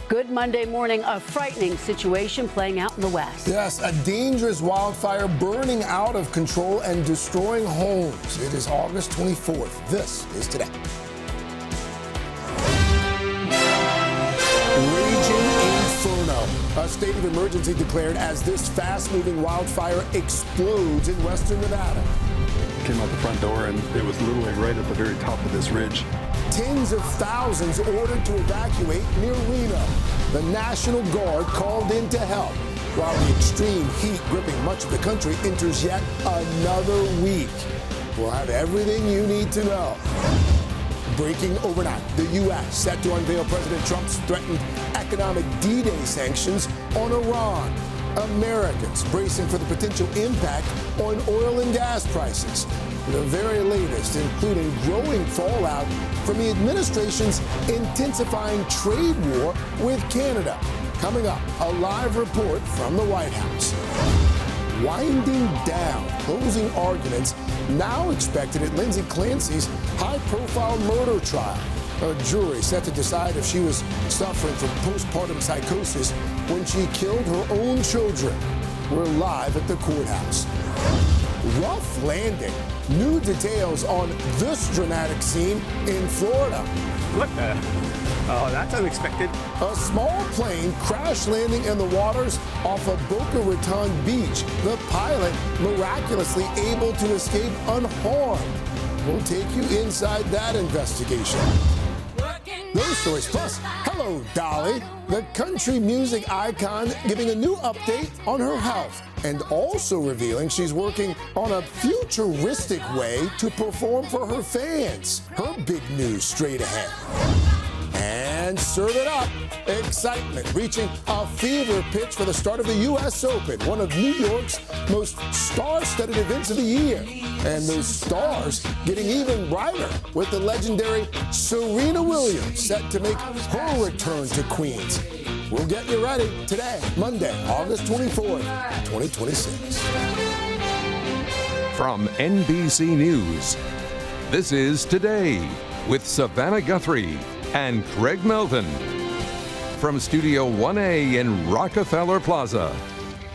Good Monday morning. A frightening situation playing out in the West. Yes, a dangerous wildfire burning out of control and destroying homes. It is August 24th. This is Today. Raging inferno. A state of emergency declared as this fast-moving wildfire explodes in western Nevada. Came out the front door and it was literally right at the very top of this ridge. Tens of thousands ordered to evacuate near Reno. The National Guard called in to help, while the extreme heat gripping much of the country enters yet another week. We'll have everything you need to know. Breaking overnight, the U.S. set to unveil President Trump's threatened economic D-Day sanctions on Iran. Americans bracing for the potential impact on oil and gas prices. The very latest, including growing fallout from the administration's intensifying trade war with Canada. Coming up, a live report from the White House. Winding down closing arguments now expected at Lindsay Clancy's high-profile murder trial. A jury set to decide if she was suffering from postpartum psychosis when she killed her own children. We're live at the courthouse. Rough landing. New details on this dramatic scene in Florida. What the? Oh, that's unexpected. A small plane crash landing in the waters off of Boca Raton Beach. The pilot miraculously able to escape unharmed. We'll take you inside that investigation. Those stories, plus, hello, Dolly, the country music icon giving a new update on her health and also revealing she's working on a futuristic way to perform for her fans. Her big news straight ahead. And serve it up. Excitement reaching a fever pitch for the start of the U.S. Open, one of New York's most star-studded events of the year. And those stars getting even brighter with the legendary Serena Williams set to make her return to Queens. We'll get you ready today, Monday, August 24th, 2026. From NBC News, this is Today with Savannah Guthrie and Craig Melton. From Studio 1A in Rockefeller Plaza.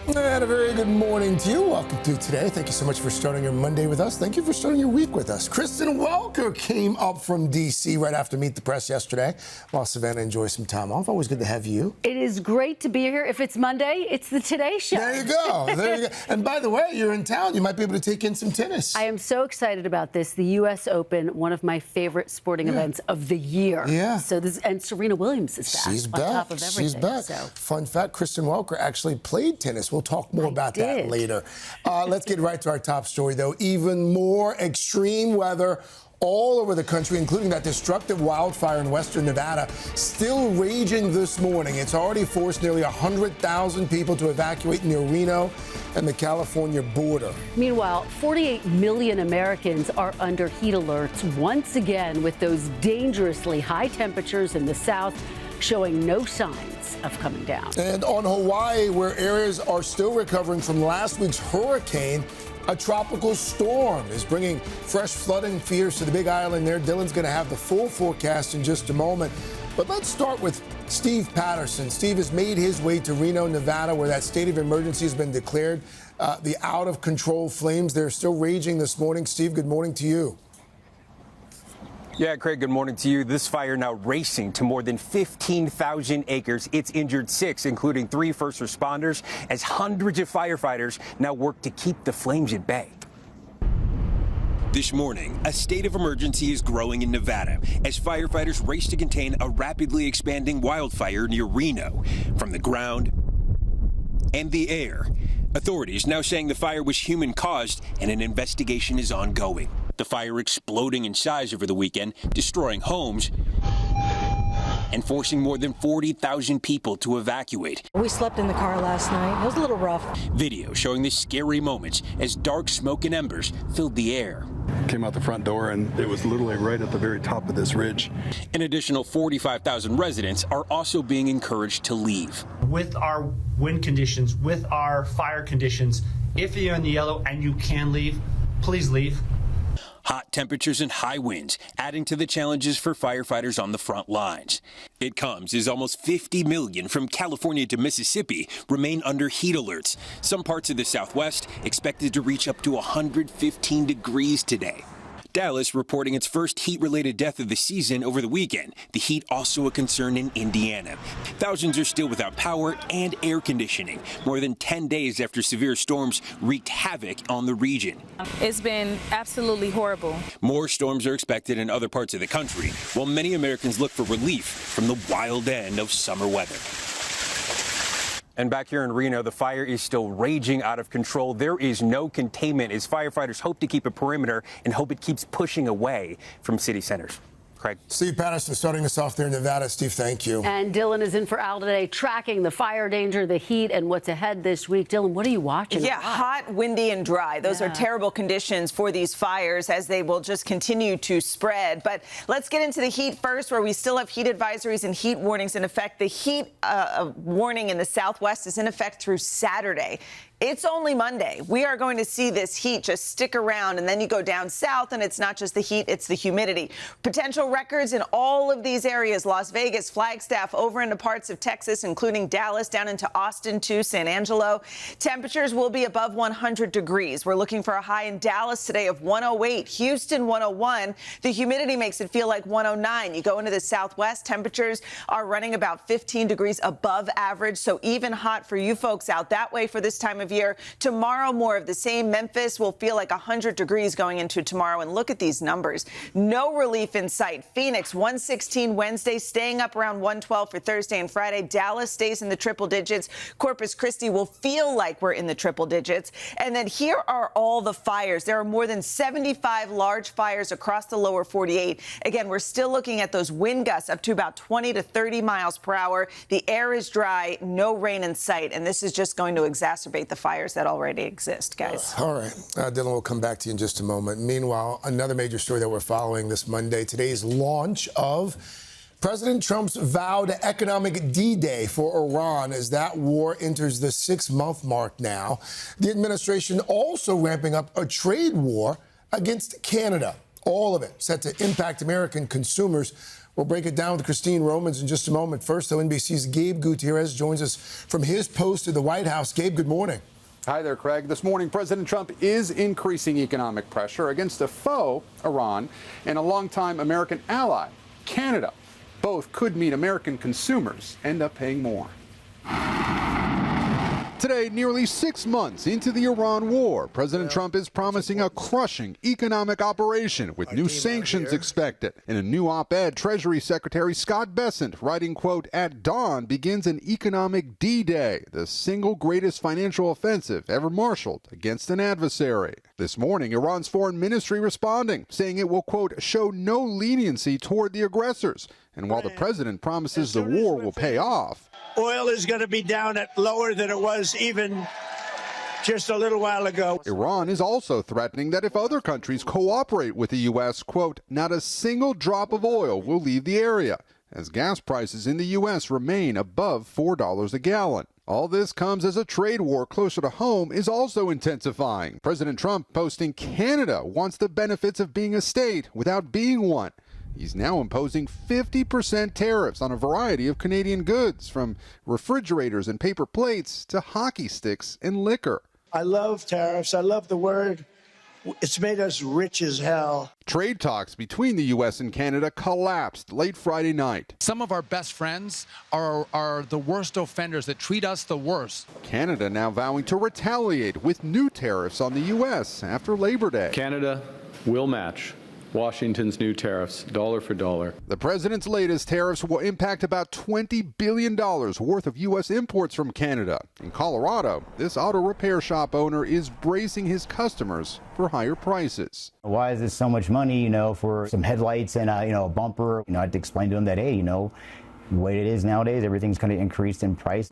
And a very good morning to you. Welcome to Today. Thank you so much for starting your Monday with us. Thank you for starting your week with us. Kristen Welker came up from D.C. right after Meet the Press yesterday while Savannah enjoys some time off. Always good to have you. It is great to be here. If it's Monday, it's the Today Show. There you go. There you go. And by the way, you're in town. You might be able to take in some tennis. I am so excited about this. The U.S. Open, one of my favorite sporting events of the year. Yeah. So this, and Serena Williams is back. She's on back. top of everything. She's back. So. Fun fact, Kristen Welker actually played tennis. We'll talk more about that later. Let's get right to our top story, though. Even more extreme weather all over the country, including that destructive wildfire in western Nevada, still raging this morning. It's already forced nearly 100,000 people to evacuate near Reno and the California border. Meanwhile, 48 million Americans are under heat alerts once again, with those dangerously high temperatures in the south showing no signs of coming down. And on Hawaii, where areas are still recovering from last week's hurricane, a tropical storm is bringing fresh flooding fears to the Big Island there. Dylan's going to have the full forecast in just a moment. But let's start with Steve Patterson. Steve has made his way to Reno, Nevada, where that state of emergency has been declared. The out-of-control flames, they're still raging this morning. Steve, good morning to you. Yeah, Craig, good morning to you. This fire now racing to more than 15,000 acres. It's injured 6, including 3 first responders, as hundreds of firefighters now work to keep the flames at bay. This morning, a state of emergency is growing in Nevada as firefighters race to contain a rapidly expanding wildfire near Reno. From the ground and the air, authorities now saying the fire was human-caused and an investigation is ongoing. The fire exploding in size over the weekend, destroying homes and forcing more than 40,000 people to evacuate. We slept in the car last night. It was a little rough. Video showing the scary moments as dark smoke and embers filled the air. Came out the front door and it was literally right at the very top of this ridge. An additional 45,000 residents are also being encouraged to leave. With our wind conditions, with our fire conditions, if you're in the yellow and you can leave, please leave. Hot temperatures and high winds adding to the challenges for firefighters on the front lines. It comes as almost 50 million from California to Mississippi remain under heat alerts. Some parts of the Southwest expected to reach up to 115 degrees today. Dallas reporting its first heat-related death of the season over the weekend. The heat also a concern in Indiana. Thousands are still without power and air conditioning, more than 10 days after severe storms wreaked havoc on the region. It's been absolutely horrible. More storms are expected in other parts of the country, while many Americans look for relief from the wild end of summer weather. And back here in Reno, the fire is still raging out of control. There is no containment as firefighters hope to keep a perimeter and hope it keeps pushing away from city centers. Craig. Steve Patterson starting us off there in Nevada. Steve, thank you. And Dylan is in for Al today, tracking the fire danger, the heat, and what's ahead this week. Dylan, what are you watching? Yeah, hot, windy, and dry. Those are terrible conditions for these fires as they will just continue to spread. But let's get into the heat first, where we still have heat advisories and heat warnings in effect. The heat warning in the Southwest is in effect through Saturday. It's only Monday. We are going to see this heat just stick around, and then you go down south, and it's not just the heat, it's the humidity. Potential records in all of these areas: Las Vegas, Flagstaff, over into parts of Texas, including Dallas, down into Austin, too, San Angelo. Temperatures will be above 100 degrees. We're looking for a high in Dallas today of 108, Houston 101. The humidity makes it feel like 109. You go into the Southwest, temperatures are running about 15 degrees above average, so even hot for you folks out that way for this time of year. Tomorrow, more of the same. Memphis will feel like 100 degrees going into tomorrow. And look at these numbers. No relief in sight. Phoenix 116 Wednesday, staying up around 112 for Thursday and Friday. Dallas stays in the triple digits. Corpus Christi will feel like we're in the triple digits. And then here are all the fires. There are more than 75 large fires across the lower 48. Again, we're still looking at those wind gusts up to about 20 to 30 miles per hour. The air is dry, no rain in sight. And this is just going to exacerbate the fires that already exist, guys. All right. Dylan, we'll come back to you in just a moment. Meanwhile, another major story that we're following this Monday, today's launch of President Trump's vowed economic D-Day for Iran as that war enters the 6-month mark now. The administration also ramping up a trade war against Canada. All of it set to impact American consumers. We'll break it down with Christine Romans in just a moment. First, though, NBC's Gabe Gutierrez joins us from his post at the White House. Gabe, good morning. Hi there, Craig. This morning, President Trump is increasing economic pressure against a foe, Iran, and a longtime American ally, Canada. Both could mean American consumers end up paying more. Today, nearly 6 months into the Iran war, President Trump is promising a crushing economic operation with new sanctions expected. In a new op-ed, Treasury Secretary Scott Bessent writing, quote, "At dawn begins an economic D-Day, the single greatest financial offensive ever marshaled against an adversary." This morning, Iran's foreign ministry responding, saying it will, quote, "show no leniency toward the aggressors." And while the president promises the war will pay off, oil is going to be down at lower than it was even just a little while ago. Iran is also threatening that if other countries cooperate with the U.S., quote, "not a single drop of oil will leave the area," as gas prices in the U.S. remain above $4 a gallon. All this comes as a trade war closer to home is also intensifying. President Trump posting Canada wants the benefits of being a state without being one. He's now imposing 50% tariffs on a variety of Canadian goods, from refrigerators and paper plates to hockey sticks and liquor. I love tariffs. I love the word. It's made us rich as hell. Trade talks between the U.S. and Canada collapsed late Friday night. Some of our best friends are the worst offenders that treat us the worst. Canada now vowing to retaliate with new tariffs on the U.S. after Labor Day. Canada will match Washington's new tariffs, dollar for dollar. The president's latest tariffs will impact about $20 billion worth of U.S. imports from Canada. In Colorado, this auto repair shop owner is bracing his customers for higher prices. Why is this so much money, for some headlights and, a bumper? I had to explain to him that, hey, the way it is nowadays, everything's going to increase in price.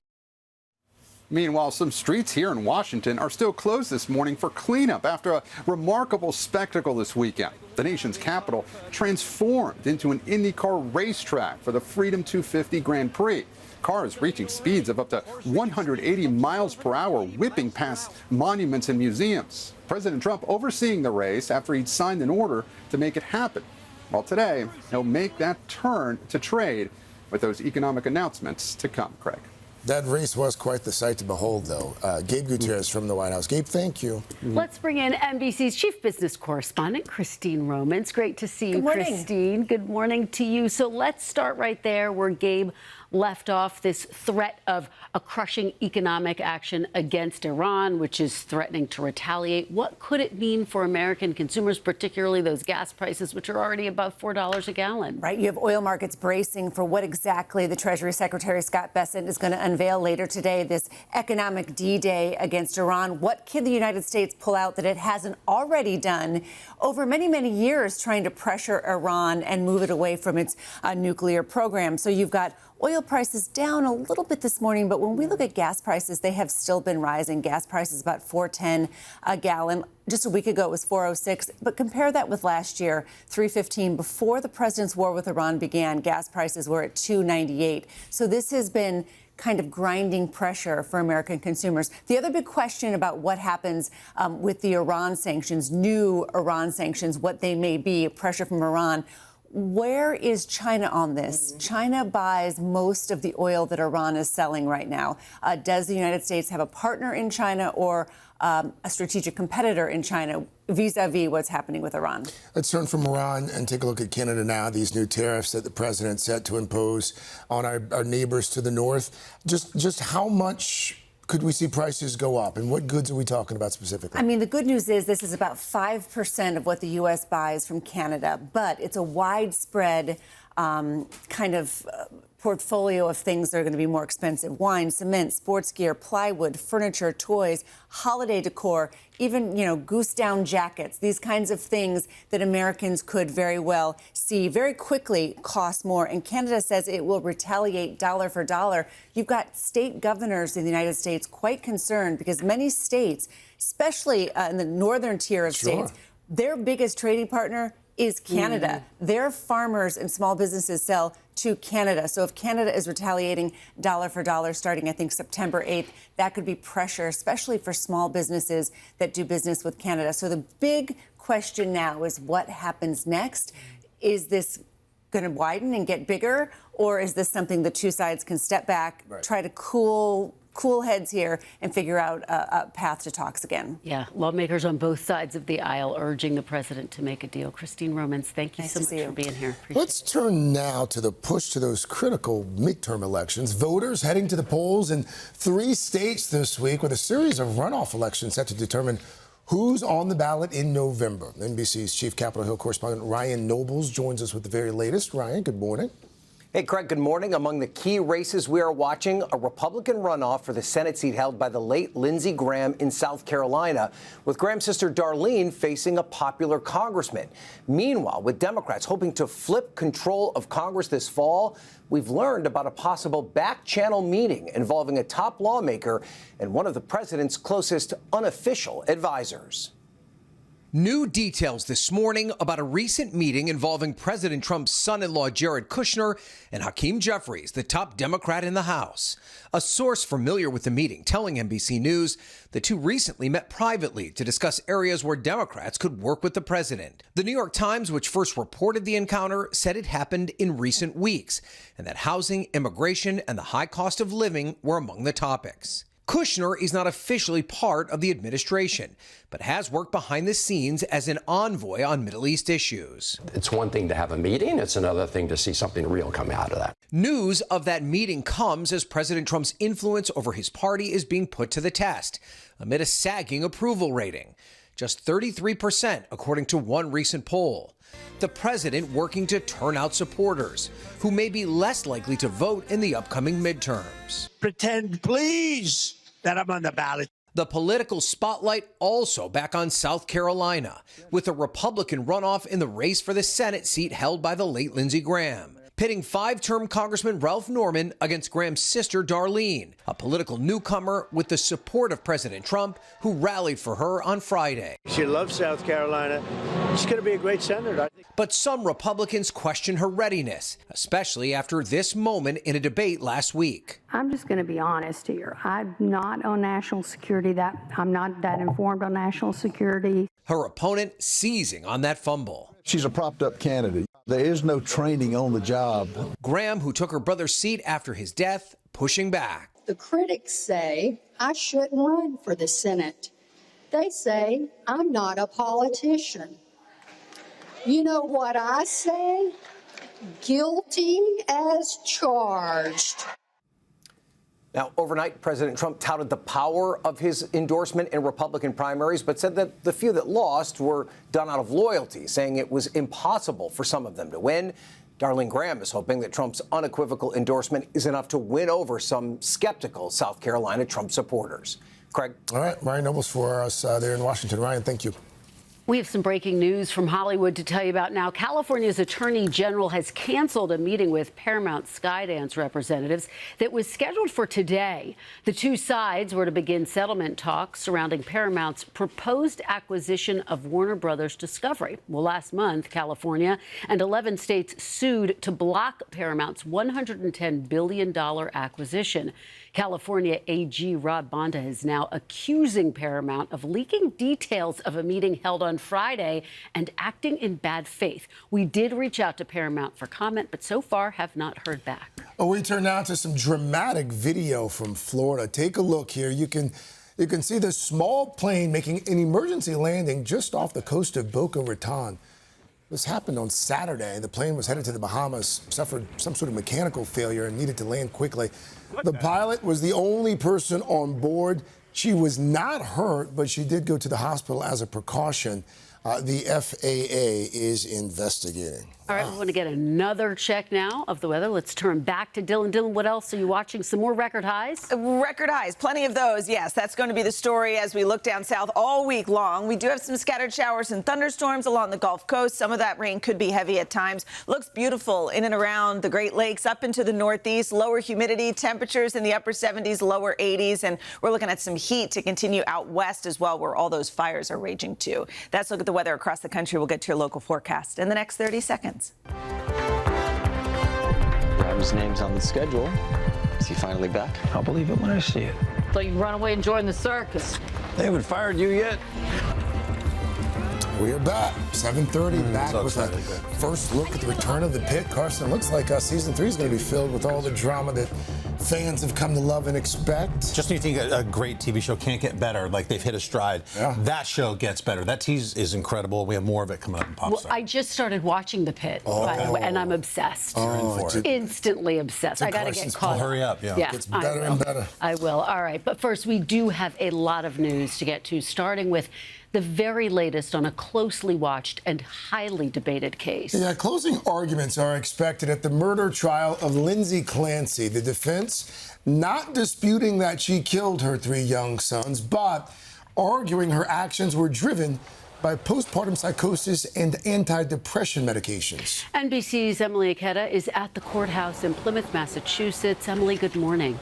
Meanwhile, some streets here in Washington are still closed this morning for cleanup after a remarkable spectacle this weekend. The nation's capital transformed into an IndyCar racetrack for the Freedom 250 Grand Prix. Cars reaching speeds of up to 180 miles per hour, whipping past monuments and museums. President Trump overseeing the race after he'd signed an order to make it happen. Well, today, he'll make that turn to trade with those economic announcements to come, Craig. That race was quite the sight to behold, though. Gabe Gutierrez from the White House. Gabe, thank you. Let's bring in NBC's chief business correspondent, Christine Romans. Great to see you, Christine. Good morning to you. So let's start right there where Gabe left off, this threat of a crushing economic action against Iran, which is threatening to retaliate. What could it mean for American consumers, particularly those gas prices, which are already above $4 a gallon? Right. You have oil markets bracing for what exactly the Treasury Secretary Scott Bessent is going to unveil later today, this economic D-Day against Iran. What can the United States pull out that it hasn't already done over many, many years, trying to pressure Iran and move it away from its nuclear program? So you've got oil prices down a little bit this morning, but when we look at gas prices, they have still been rising. Gas prices about $4.10 a gallon. Just a week ago, it was $4.06. But compare that with last year, $3.15. Before the president's war with Iran began, gas prices were at $2.98. So this has been kind of grinding pressure for American consumers. The other big question about what happens with the Iran sanctions, new Iran sanctions, what they may be, pressure from Iran. Where is China on this? China buys most of the oil that Iran is selling right now. Does the United States have a partner in China or a strategic competitor in China vis-a-vis what's happening with Iran? Let's turn from Iran and take a look at Canada now. These new tariffs that the president set to impose on our neighbors to the north. Just how much could we see prices go up, and what goods are we talking about specifically? I mean, the good news is this is about 5% of what the U.S. buys from Canada, but it's a widespread kind of portfolio of things that are going to be more expensive. Wine, cement, sports gear, plywood, furniture, toys, holiday decor, even, goose down jackets, these kinds of things that Americans could very well see very quickly cost more. And Canada says it will retaliate dollar for dollar. You've got state governors in the United States quite concerned because many states, especially in the northern tier of states, their biggest trading partner is Canada. Their farmers and small businesses sell to Canada. So if Canada is retaliating dollar for dollar starting, I think, September 8th, that could be pressure, especially for small businesses that do business with Canada. So the big question now is what happens next? Is this going to widen and get bigger, or is this something the two sides can step back, try to cool heads here and figure out a path to talks again? Yeah, lawmakers on both sides of the aisle urging the president to make a deal. Christine Romans, thank you so much for being here. Let's turn now to the push to those critical midterm elections. Voters heading to the polls in 3 states this week with a series of runoff elections set to determine who's on the ballot in November. NBC's chief Capitol Hill correspondent Ryan Nobles joins us with the very latest. Ryan, good morning. Hey, Craig, good morning. Among the key races we are watching, a Republican runoff for the Senate seat held by the late Lindsey Graham in South Carolina, with Graham's sister Darlene facing a popular congressman. Meanwhile, with Democrats hoping to flip control of Congress this fall, we've learned about a possible back-channel meeting involving a top lawmaker and one of the president's closest unofficial advisors. New details this morning about a recent meeting involving President Trump's son-in-law Jared Kushner and Hakeem Jeffries, the top Democrat in the House. A source familiar with the meeting telling NBC News the two recently met privately to discuss areas where Democrats could work with the president. The New York Times, which first reported the encounter, said it happened in recent weeks and that housing, immigration, and the high cost of living were among the topics. Kushner is not officially part of the administration, but has worked behind the scenes as an envoy on Middle East issues. It's one thing to have a meeting. It's another thing to see something real come out of that. News of that meeting comes as President Trump's influence over his party is being put to the test amid a sagging approval rating. Just 33%, according to one recent poll. The president working to turn out supporters who may be less likely to vote in the upcoming midterms. Pretend, please, that I'm on the ballot. The political spotlight also back on South Carolina, with a Republican runoff in the race for the Senate seat held by the late Lindsey Graham. pitting 5-term Congressman Ralph Norman against Graham's sister Darlene, a political newcomer with the support of President Trump, who rallied for her on Friday. She loves South Carolina. She's going to be a great senator. But some Republicans question her readiness, especially after this moment in a debate last week. I'm just going to be honest here. I'm not on national security. I'm not that informed on national security. Her opponent seizing on that fumble. She's a propped-up candidate. There is no training on the job. Graham, who took her brother's seat after his death, pushing back. The critics say I shouldn't run for the Senate. They say I'm not a politician. You know what I say? Guilty as charged. Now, overnight, President Trump touted the power of his endorsement in Republican primaries, but said that the few that lost were done out of loyalty, saying it was impossible for some of them to win. Darlene Graham is hoping that Trump's unequivocal endorsement is enough to win over some skeptical South Carolina Trump supporters. Craig? All right, Ryan Nobles for us there in Washington. Ryan, thank you. We have some breaking news from Hollywood to tell you about now. California's Attorney General has canceled a meeting with Paramount Skydance representatives that was scheduled for today. The two sides were to begin settlement talks surrounding Paramount's proposed acquisition of Warner Brothers Discovery. Well, last month, California and 11 states sued to block Paramount's $110 billion acquisition. California AG Rob Bonta is now accusing Paramount of leaking details of a meeting held on Friday and acting in bad faith. We did reach out to Paramount for comment, but so far have not heard back. Oh, we turn now to some dramatic video from Florida. Take a look here. You can see the small plane making an emergency landing just off the coast of Boca Raton. This happened on Saturday. The plane was headed to the Bahamas, suffered some sort of mechanical failure and needed to land quickly. The pilot was the only person on board. She was not hurt, but she did go to the hospital as a precaution. The FAA is investigating. All right, we want to get another check now of the weather. Let's turn back to Dylan. Dylan, what else are you watching? Some more record highs? Record highs, plenty of those. Yes, that's going to be the story as we look down south all week long. We do have some scattered showers and thunderstorms along the Gulf Coast. Some of that rain could be heavy at times. Looks beautiful in and around the Great Lakes, up into the Northeast. Lower humidity, temperatures in the upper 70s, lower 80s. And we're looking at some heat to continue out west as well, where all those fires are raging too. That's a look at the weather across the country. We'll get to your local forecast in the next 30 seconds. Graham's name's on the schedule. Is he finally back? I'll believe it when I see it. Thought you'd run away and join the circus. They haven't fired you yet? We are back. 7:30, back with a first look at the return of the pit. Carson, looks like season 3 is going to be filled with all the drama that fans have come to love and expect. Just when you think a great TV show can't get better, like they've hit a stride, that show gets better. That tease is incredible. We have more of it coming up in Pop Star. I just started watching The Pit, by the way, and I'm obsessed. Instantly obsessed. I got to get caught up. Hurry up, It gets better and better. I will. All right, but first, we do have a lot of news to get to, starting with the very latest on a closely watched and highly debated case. Yeah, closing arguments are expected at the murder trial of Lindsay Clancy. The defense not disputing that she killed her 3 young sons, but arguing her actions were driven by postpartum psychosis and antidepressant medications. NBC's Emily Aketa is at the courthouse in Plymouth, Massachusetts. Emily, good morning.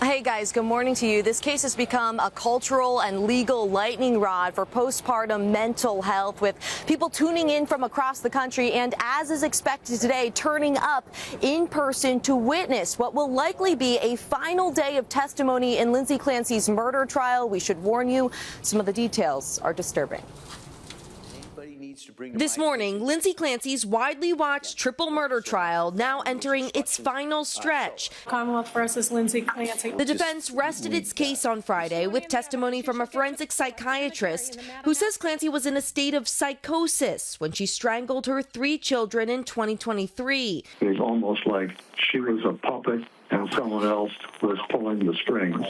Hey guys, good morning to you. This case has become a cultural and legal lightning rod for postpartum mental health, with people tuning in from across the country and, as is expected today, turning up in person to witness what will likely be a final day of testimony in Lindsay Clancy's murder trial. We should warn you, some of the details are disturbing. This morning, Lindsay Clancy's widely watched triple murder trial now entering its final stretch. Commonwealth versus Lindsay Clancy. The defense rested its case on Friday with testimony from a forensic psychiatrist who says Clancy was in a state of psychosis when she strangled her 3 children in 2023. It was almost like she was a puppet and someone else was pulling the strings.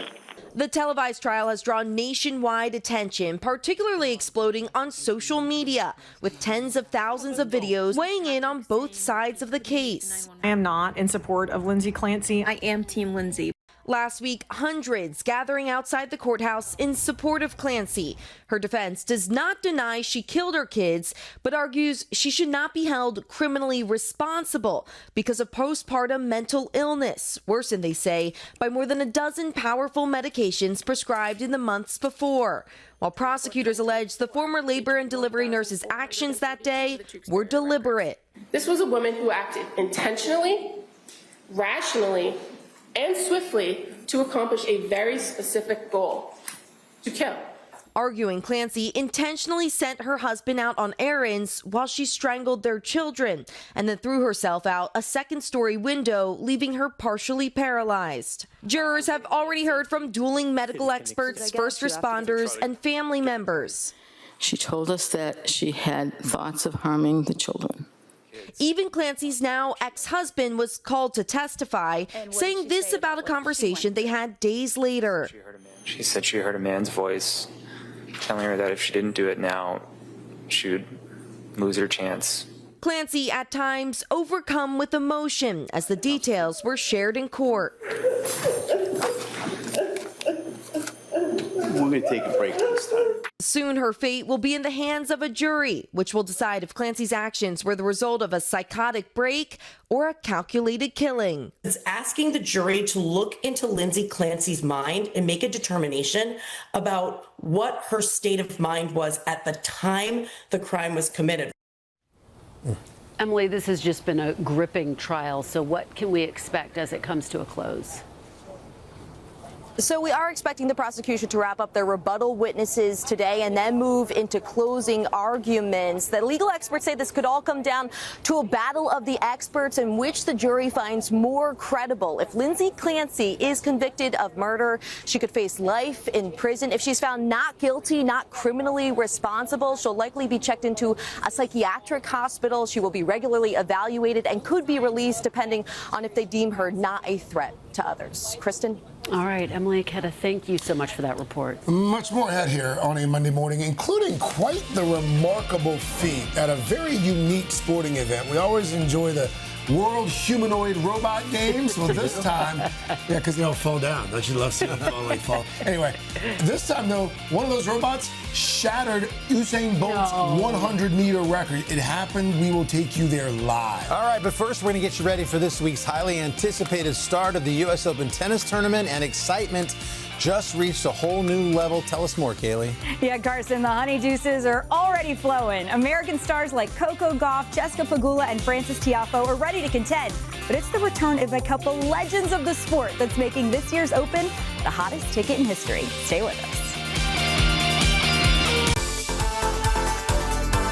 The televised trial has drawn nationwide attention, particularly exploding on social media, with tens of thousands of videos weighing in on both sides of the case. I am not in support of Lindsay Clancy. I am Team Lindsay. Last week, hundreds gathering outside the courthouse in support of Clancy. Her defense does not deny she killed her kids, but argues she should not be held criminally responsible because of postpartum mental illness, worsened, they say, by more than a dozen powerful medications prescribed in the months before. While prosecutors allege the former labor and delivery nurse's actions that day were deliberate. This was a woman who acted intentionally, rationally, and swiftly to accomplish a very specific goal: to kill. Arguing Clancy intentionally sent her husband out on errands while she strangled their children and then threw herself out a second-story window, leaving her partially paralyzed. Jurors have already heard from dueling medical experts, first responders, and family members. She told us that she had thoughts of harming the children. Even Clancy's now ex-husband was called to testify, saying this about a conversation they had days later. She said she heard a man's voice telling her that if she didn't do it now, she would lose her chance. Clancy, at times, overcome with emotion as the details were shared in court. We're going to take a break this time. Soon her fate will be in the hands of a jury, which will decide if Clancy's actions were the result of a psychotic break or a calculated killing. It's asking the jury to look into Lindsay Clancy's mind and make a determination about what her state of mind was at the time the crime was committed. Emily, this has just been a gripping trial, so what can we expect as it comes to a close? So we are expecting the prosecution to wrap up their rebuttal witnesses today and then move into closing arguments. The legal experts say this could all come down to a battle of the experts in which the jury finds more credible. If Lindsay Clancy is convicted of murder, she could face life in prison. If she's found not guilty, not criminally responsible, she'll likely be checked into a psychiatric hospital. She will be regularly evaluated and could be released depending on if they deem her not a threat to others. Kristen? All right, Emily Aketa, thank you so much for that report. Much more ahead here on a Monday morning, including quite the remarkable feat at a very unique sporting event. We always enjoy the World Humanoid Robot Games. Well, this time, yeah, because they all fall down. Don't you love seeing them fall? Anyway, this time, though, one of those robots shattered Usain Bolt's 100-meter record. It happened. We will take you there live. All right, but first, we're going to get you ready for this week's highly anticipated start of the U.S. Open tennis tournament, and excitement just reached a whole new level. Tell us more, Kaylee. Yeah, Carson, the honey juices are already flowing. American stars like Coco Gauff, Jessica Pegula, and Frances Tiafoe are ready to contend. But it's the return of a couple legends of the sport that's making this year's Open the hottest ticket in history. Stay with us.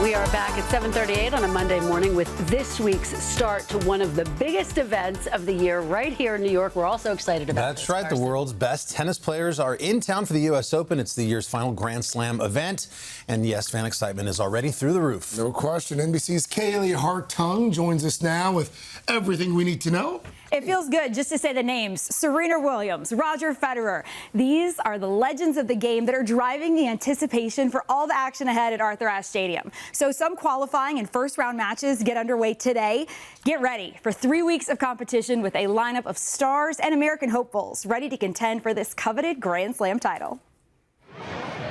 We are back at 7:38 on a Monday morning with this week's start to one of the biggest events of the year right here in New York. We're also excited about That's right. The world's best tennis players are in town for the U.S. Open. It's the year's final Grand Slam event. And yes, fan excitement is already through the roof. No question. NBC's Kaylee Hartung joins us now with everything we need to know. It feels good just to say the names. Serena Williams, Roger Federer. These are the legends of the game that are driving the anticipation for all the action ahead at Arthur Ashe Stadium. So some qualifying and first-round matches get underway today. Get ready for 3 weeks of competition with a lineup of stars and American hopefuls ready to contend for this coveted Grand Slam title.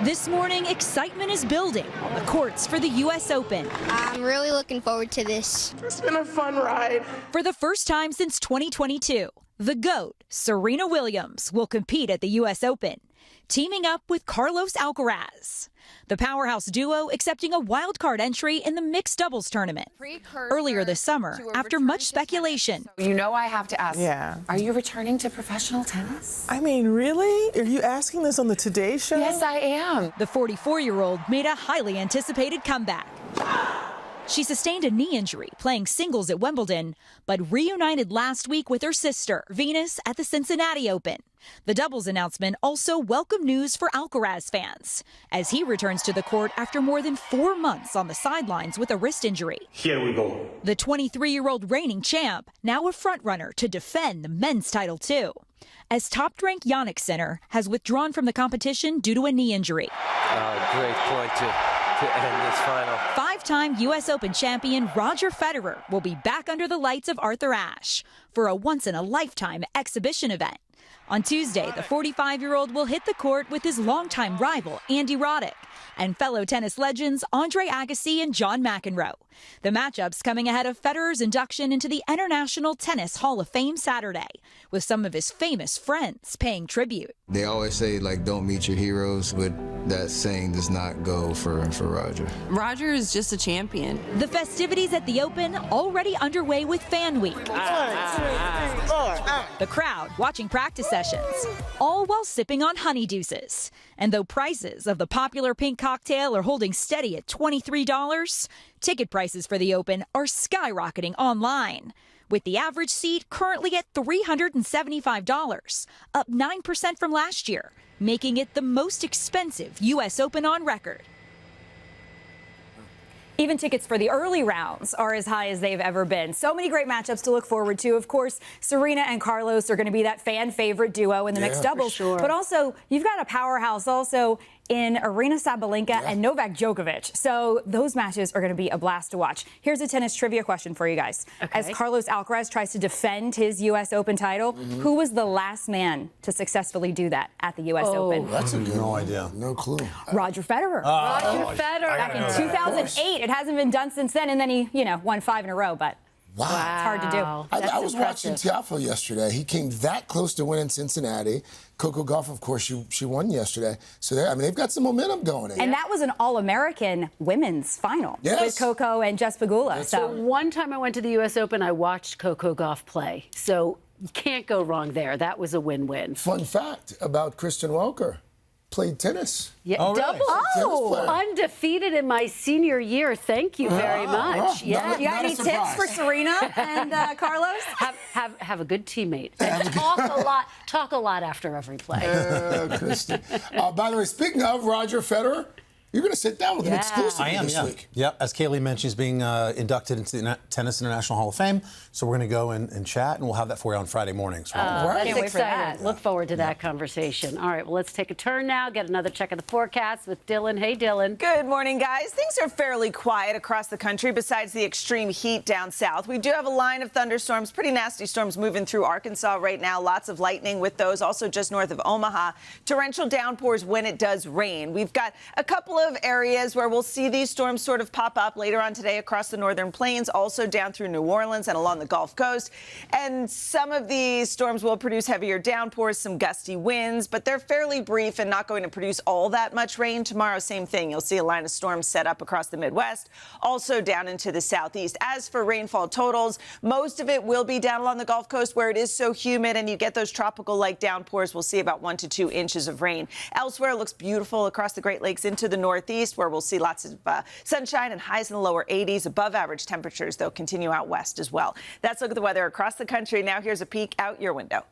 This morning, excitement is building on the courts for the U.S. Open. I'm really looking forward to this. It's been a fun ride. For the first time since 2022, the GOAT, Serena Williams, will compete at the U.S. Open, teaming up with Carlos Alcaraz. The powerhouse duo accepting a wildcard entry in the mixed doubles tournament earlier this summer after much speculation. You know I have to ask, are you returning to professional tennis? I mean, really? Are you asking this on the Today Show? Yes, I am. The 44-year-old made a highly anticipated comeback. She sustained a knee injury playing singles at Wimbledon, but reunited last week with her sister, Venus, at the Cincinnati Open. The doubles announcement also welcome news for Alcaraz fans, as he returns to the court after more than 4 months on the sidelines with a wrist injury. Here we go. The 23-year-old reigning champ, now a frontrunner to defend the men's title too, as top-ranked Jannik Sinner has withdrawn from the competition due to a knee injury. Great point to end this final. Five-time U.S. Open champion Roger Federer will be back under the lights of Arthur Ashe for a once-in-a-lifetime exhibition event. On Tuesday, the 45-year-old will hit the court with his longtime rival, Andy Roddick, and fellow tennis legends Andre Agassi and John McEnroe. The matchup's coming ahead of Federer's induction into the International Tennis Hall of Fame Saturday, with some of his famous friends paying tribute. They always say, like, don't meet your heroes, but that saying does not go for Roger. Roger is just a champion. The festivities at the Open already underway with Fan Week. The crowd watching practice sessions, all while sipping on honeydeuces. And though prices of the popular pink cocktail are holding steady at $23, ticket prices for the Open are skyrocketing online, with the average seat currently at $375, up 9% from last year, making it the most expensive U.S. Open on record. Even tickets for the early rounds are as high as they've ever been. So many great matchups to look forward to. Of course, Serena and Carlos are going to be that fan favorite duo in the mixed doubles. Sure. But also, you've got a powerhouse also in Aryna Sabalenka and Novak Djokovic. So those matches are going to be a blast to watch. Here's a tennis trivia question for you guys. Okay. As Carlos Alcaraz tries to defend his U.S. Open title, who was the last man to successfully do that at the U.S. Open? That's a good No one. idea. No clue. Roger Federer. Roger Federer. Back in 2008. It hasn't been done since then, and then he, won 5 in a row, but Wow. it's hard to do. I was watching Tiafoe yesterday. He came that close to winning Cincinnati. Coco Gauff, of course, she won yesterday. So they've got some momentum going. And that was an All-American women's final with Coco and Jess Pegula. So one time I went to the U.S. Open, I watched Coco Gauff play. So you can't go wrong there. That was a win-win. Fun fact about Kristen Welker. Played tennis. Yeah, Oh, really? double. Tennis player. Undefeated in my senior year. Thank you very much. Yeah. You got any tips for Serena and Carlos? Have a good teammate. And talk a lot after every play. Kristen. By the way, speaking of Roger Federer, you're going to sit down with him exclusively this week. Yep. As Kaylee mentioned, she's being inducted into the Tennis International Hall of Fame. So we're going to go and chat, and we'll have that for you on Friday mornings. That's exciting. Look forward to that conversation. All right, well, let's take a turn now, get another check of the forecast with Dylan. Hey, Dylan. Good morning, guys. Things are fairly quiet across the country besides the extreme heat down south. We do have a line of thunderstorms, pretty nasty storms moving through Arkansas right now. Lots of lightning with those, also just north of Omaha. Torrential downpours when it does rain. We've got a couple of areas where we'll see these storms sort of pop up later on today across the northern plains, also down through New Orleans and along the Gulf Coast. And some of these storms will produce heavier downpours, some gusty winds, but they're fairly brief and not going to produce all that much rain. Tomorrow, same thing. You'll see a line of storms set up across the Midwest, also down into the southeast. As for rainfall totals, most of it will be down along the Gulf Coast where it is so humid and you get those tropical-like downpours. We'll see about 1 to 2 inches of rain. Elsewhere, it looks beautiful across the Great Lakes into the northeast, where we'll see lots of sunshine and highs in the lower 80s. Above average temperatures, though, continue out west as well. That's a look at the weather across the country. Now here's a peek out your window.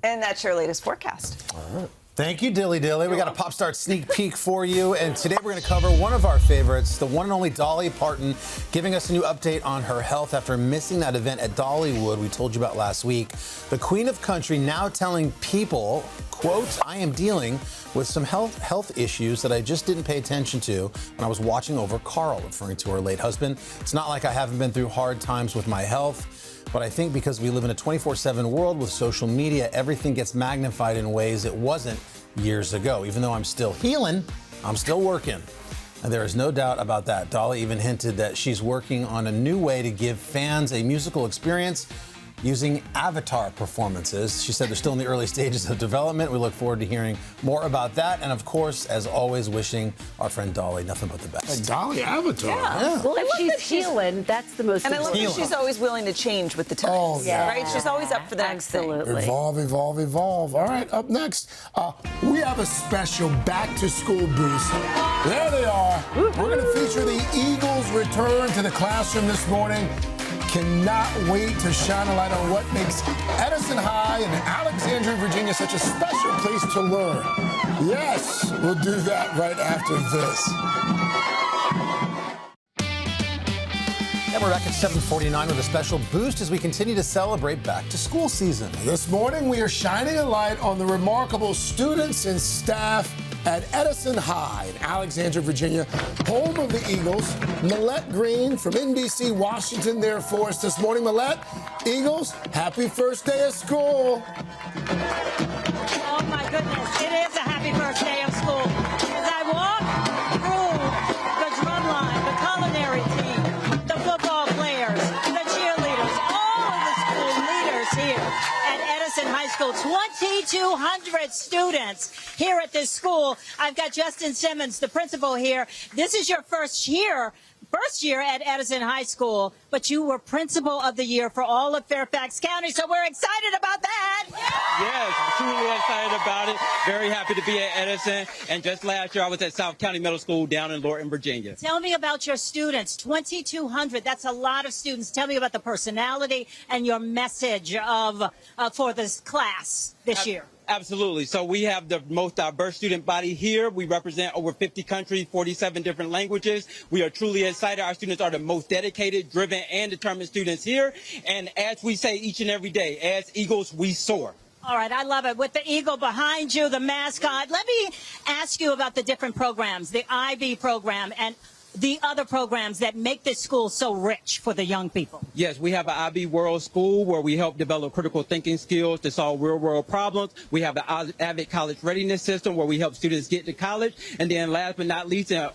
And that's your latest forecast. All right. Thank you, Dilly Dilly. We got a Pop Start sneak peek for you. And today we're going to cover one of our favorites, the one and only Dolly Parton, giving us a new update on her health after missing that event at Dollywood we told you about last week. The Queen of Country now telling people, quote, I am dealing with some health issues that I just didn't pay attention to when I was watching over Carl, referring to her late husband. It's not like I haven't been through hard times with my health. But I think because we live in a 24/7 world with social media, everything gets magnified in ways it wasn't years ago. Even though I'm still healing, I'm still working. And there is no doubt about that. Dolly even hinted that she's working on a new way to give fans a musical experience using avatar performances. She said they're still in the early stages of development. We look forward to hearing more about that. And of course, as always, wishing our friend Dolly nothing but the best. A Dolly avatar. Yeah. Well, if she's healing, that's the most And I love that she's always willing to change with the times. Right? She's always up for the next thing. Evolve, evolve, evolve. All right, up next, we have a special back-to-school boost. There they are. We're going to feature the Eagles' return to the classroom this morning. Cannot wait to shine a light on what makes Edison High and Alexandria, Virginia such a special place to learn. Yes, we'll do that right after this. And we're back at 7:49 with a special boost as we continue to celebrate back-to-school season. This morning, we are shining a light on the remarkable students and staff at Edison High in Alexandria, Virginia, home of the Eagles. Millette Green from NBC Washington there for us this morning. Millette, Eagles, happy first day of school. Oh, my goodness. It is a happy first day of school. As I walk through the drum line, the culinary team, the football players, the cheerleaders, all of the school leaders here at Edison High School, 2,200 students here at this school. I've got Justin Simmons, the principal here. This is your first year at Edison High School, but you were Principal of the Year for all of Fairfax County, so we're excited about that. Yes, truly excited about it. Very happy to be at Edison. And just last year, I was at South County Middle School down in Lorton, Virginia. Tell me about your students, 2,200. That's a lot of students. Tell me about the personality and your message for this class this year. Absolutely. So we have the most diverse student body here. We represent over 50 countries, 47 different languages. We are truly excited. Our students are the most dedicated, driven, and determined students here. And as we say each and every day, as Eagles, we soar. All right, I love it. With the eagle behind you, the mascot, let me ask you about the different programs, the IB program and the other programs that make this school so rich for the young people. Yes, we have an IB World School where we help develop critical thinking skills to solve real-world problems. We have the AVID College Readiness System where we help students get to college. And then last but not least, and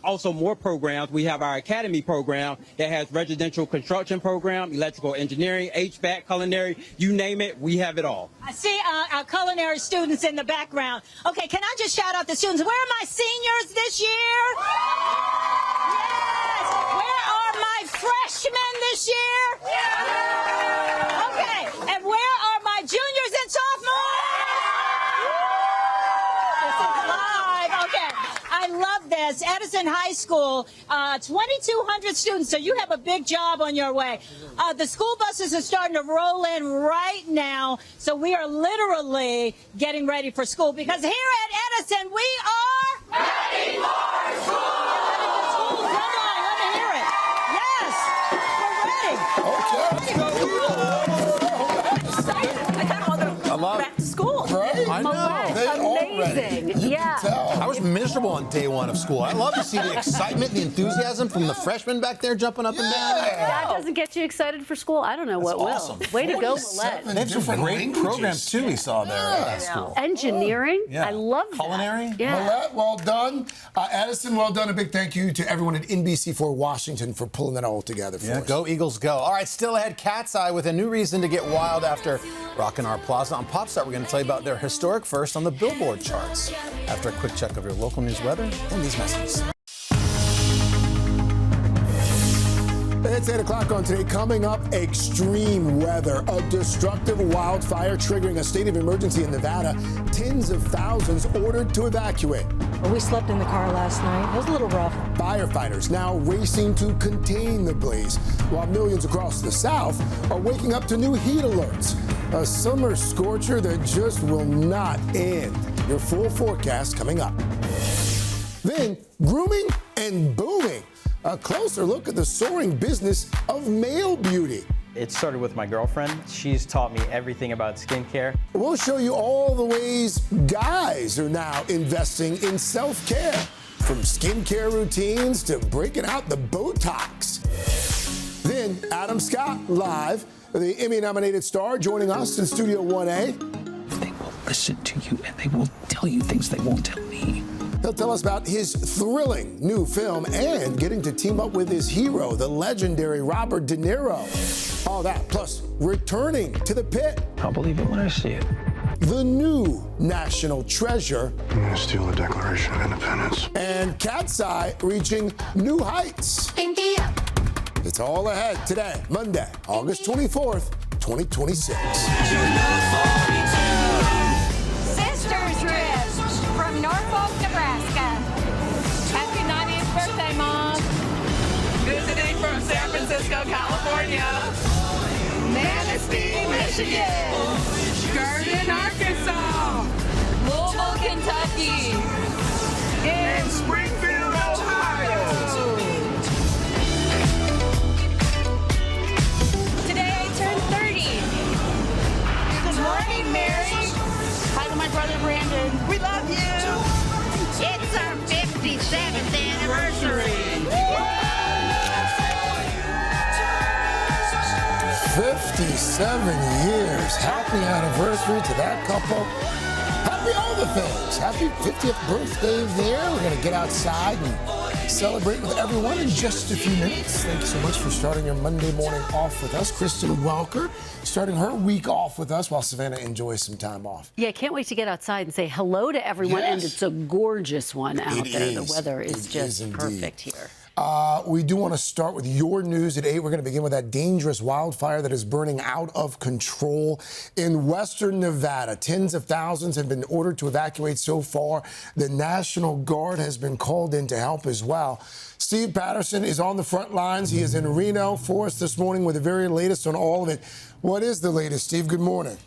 also more programs, we have our Academy program that has residential construction program, electrical engineering, HVAC, culinary, you name it, we have it all. I see our culinary students in the background. Okay, can I just shout out the students? Where are my seniors this year? Yes! Where are my freshmen this year? Okay, and where are my juniors and sophomores? This is live. Okay, I love this. Edison High School, 2,200 students, so you have a big job on your way. The school buses are starting to roll in right now, so we are literally getting ready for school because here at Edison, we are ready for school! Back to school. Right? I know. They amazing. Yeah. I was miserable on day one of school. I love to see the excitement, the enthusiasm from the freshmen back there jumping up and down. That doesn't get you excited for school. I don't know what will. Way to go, Millette. They have some great programs, too, we saw there at that school. Engineering. Yeah. I love that. Culinary. Yeah. Millette, well done. Edison, well done. A big thank you to everyone at NBC4 Washington for pulling that all together for us. Go Eagles, go. All right, still ahead, Cat's Eye with a new reason to get wild after rocking our plaza. On PopStar, we're going to tell you about their historic first on the Billboard charts. After a quick check of your local news weather and these messages. It's 8 o'clock on today. Coming up, extreme weather. A destructive wildfire triggering a state of emergency in Nevada. Tens of thousands ordered to evacuate. Well, we slept in the car last night. It was a little rough. Firefighters now racing to contain the blaze, while millions across the South are waking up to new heat alerts. A summer scorcher that just will not end. Your full forecast coming up. Then, grooming and booming. A closer look at the soaring business of male beauty. It started with my girlfriend. She's taught me everything about skincare. We'll show you all the ways guys are now investing in self-care. From skincare routines to breaking out the Botox. Then, Adam Scott live, the Emmy-nominated star, joining us in Studio 1A. They will listen to you and they will tell you things they won't tell me. He'll tell us about his thrilling new film and getting to team up with his hero, the legendary Robert De Niro. All that, plus returning to the pit. I'll believe it when I see it. The new national treasure. I'm going to steal the Declaration of Independence. And Cat's Eye reaching new heights. Pinky up. It's all ahead today, Monday, August 24th, 2026. Sisters Ribs from Norfolk, Nebraska. Happy 90th birthday, Mom. Visiting from San Francisco, California. Manistee, Michigan. Garden, Arkansas. Louisville, Kentucky. And Springfield, Ohio. Today I turned 30. Good morning, Mary. Hi to my brother Brandon. We love you. It's our 57th anniversary. 57 years. Happy anniversary to that couple. Happy all the things. Happy 50th birthday there. We're going to get outside and celebrate with everyone in just a few minutes. Thank you so much for starting your Monday morning off with us. Kristen Welker starting her week off with us while Savannah enjoys some time off. Yeah, can't wait to get outside and say hello to everyone. Yes. And it's a gorgeous one out there. Is. The weather is It just is perfect here. We do want to start with your news at 8. We're going to begin with that dangerous wildfire that is burning out of control in western Nevada. Tens of thousands have been ordered to evacuate so far. The National Guard has been called in to help as well. Steve Patterson is on the front lines. He is in Reno for us this morning with the very latest on all of it. What is the latest, Steve? Good morning.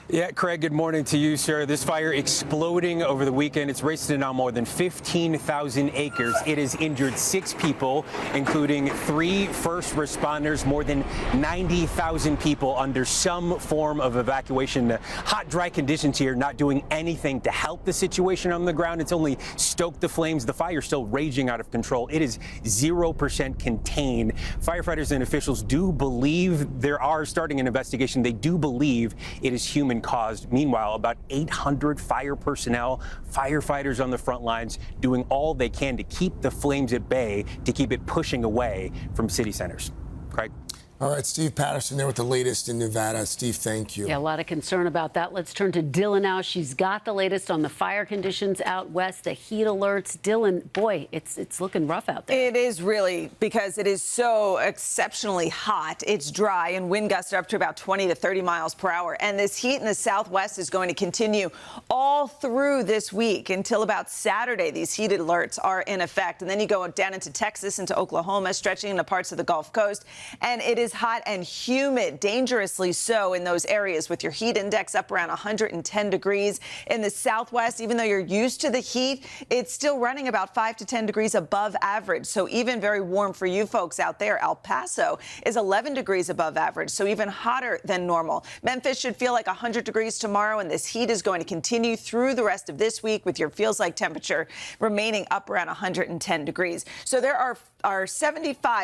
Yeah, Craig, good morning to you, sir. This fire exploding over the weekend. It's raced to now more than 15,000 acres. It has injured 6 people, including 3 first responders, more than 90,000 people under some form of evacuation. Hot, dry conditions here, not doing anything to help the situation on the ground. It's only stoked the flames. The fire still raging out of control. It is 0% contained. Firefighters and officials do believe they are starting an investigation. They do believe it is human caused. Meanwhile, about 800 fire personnel, firefighters on the front lines doing all they can to keep the flames at bay, to keep it pushing away from city centers. Craig? All right, Steve Patterson there with the latest in Nevada. Steve, thank you. Yeah, a lot of concern about that. Let's turn to Dylan now. She's got the latest on the fire conditions out west, the heat alerts. Dylan, boy, it's looking rough out there. It is really, because it is so exceptionally hot. It's dry and wind gusts are up to about 20 to 30 miles per hour. And this heat in the southwest is going to continue all through this week until about Saturday. These heat alerts are in effect. And then you go down into Texas, into Oklahoma, stretching into parts of the Gulf Coast. And it is hot and humid, dangerously so in those areas, with your heat index up around 110 degrees. In the southwest, even though you're used to the heat, it's still running about 5 to 10 degrees above average. So even very warm for you folks out there. El Paso is 11 degrees above average, so even hotter than normal. Memphis should feel like 100 degrees tomorrow, and this heat is going to continue through the rest of this week, with your feels like temperature remaining up around 110 degrees. So there are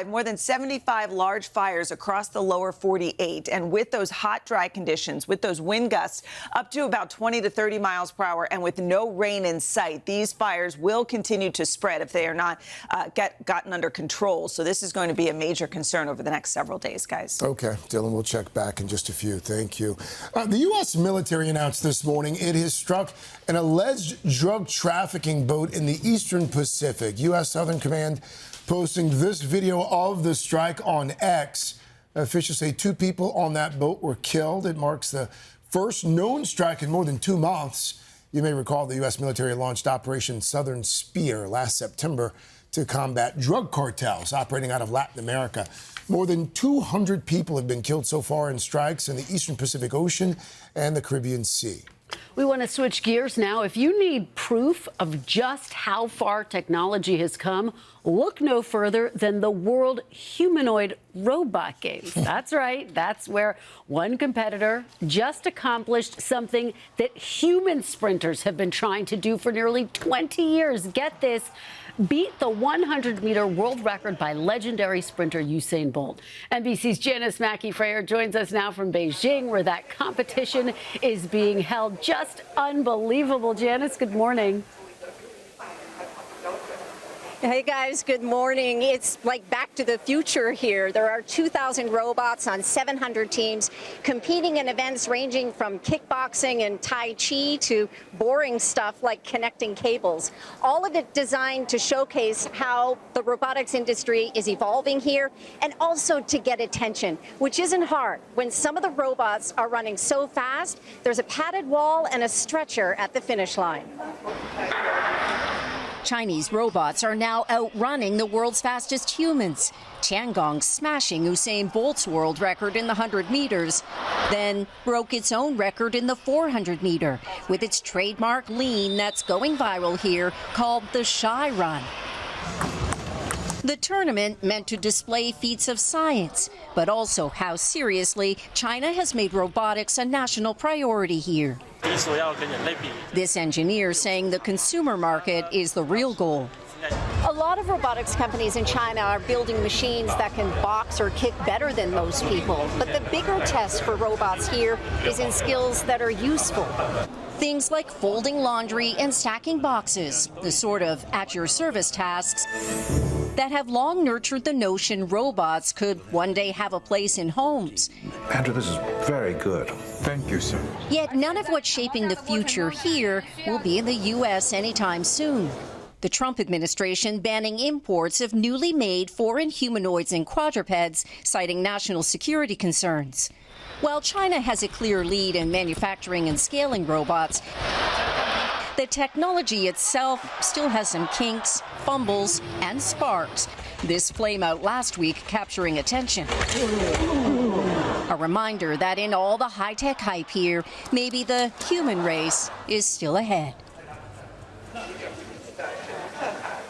more than 75 large fires across the lower 48. And with those hot, dry conditions, with those wind gusts up to about 20 to 30 miles per hour, and with no rain in sight, these fires will continue to spread if they are not gotten under control. So this is going to be a major concern over the next several days, guys. Okay, Dylan, we'll check back in just a few. Thank you. The U.S. military announced this morning it has struck an alleged drug trafficking boat in the Eastern Pacific. U.S. Southern Command posting this video of the strike on X. Officials say 2 people on that boat were killed. It marks the first known strike in more than 2 months. You may recall the U.S. military launched Operation Southern Spear last September to combat drug cartels operating out of Latin America. More than 200 people have been killed so far in strikes in the Eastern Pacific Ocean and the Caribbean Sea. We want to switch gears now. If you need proof of just how far technology has come, look no further than the World Humanoid Robot Games. That's right. That's where one competitor just accomplished something that human sprinters have been trying to do for nearly 20 years. Get this. Beat the 100-meter world record by legendary sprinter Usain Bolt. NBC's Janice Mackey-Freyer joins us now from Beijing, where that competition is being held. Just unbelievable. Janice, good morning. Hey guys, good morning. It's like Back to the Future here. There are 2,000 robots on 700 teams competing in events ranging from kickboxing and Tai Chi to boring stuff like connecting cables. All of it designed to showcase how the robotics industry is evolving here, and also to get attention, which isn't hard. When some of the robots are running so fast, there's a padded wall and a stretcher at the finish line. Chinese robots are now outrunning the world's fastest humans. Tiangong smashing Usain Bolt's world record in the 100 meters, then broke its own record in the 400 meter with its trademark lean that's going viral here, called the Shy Run. The tournament meant to display feats of science, but also how seriously China has made robotics a national priority here. This engineer saying the consumer market is the real goal. A lot of robotics companies in China are building machines that can box or kick better than most people. But the bigger test for robots here is in skills that are useful. Things like folding laundry and stacking boxes, the sort of at-your-service tasks that have long nurtured the notion robots could one day have a place in homes. Andrew, this is very good. Thank you, sir. Yet none of what's shaping the future here will be in the U.S. anytime soon. The Trump administration banning imports of newly made foreign humanoids and quadrupeds, citing national security concerns. While China has a clear lead in manufacturing and scaling robots, the technology itself still has some kinks, fumbles, and sparks. This flame out last week capturing attention. A reminder that in all the high-tech hype here, maybe the human race is still ahead.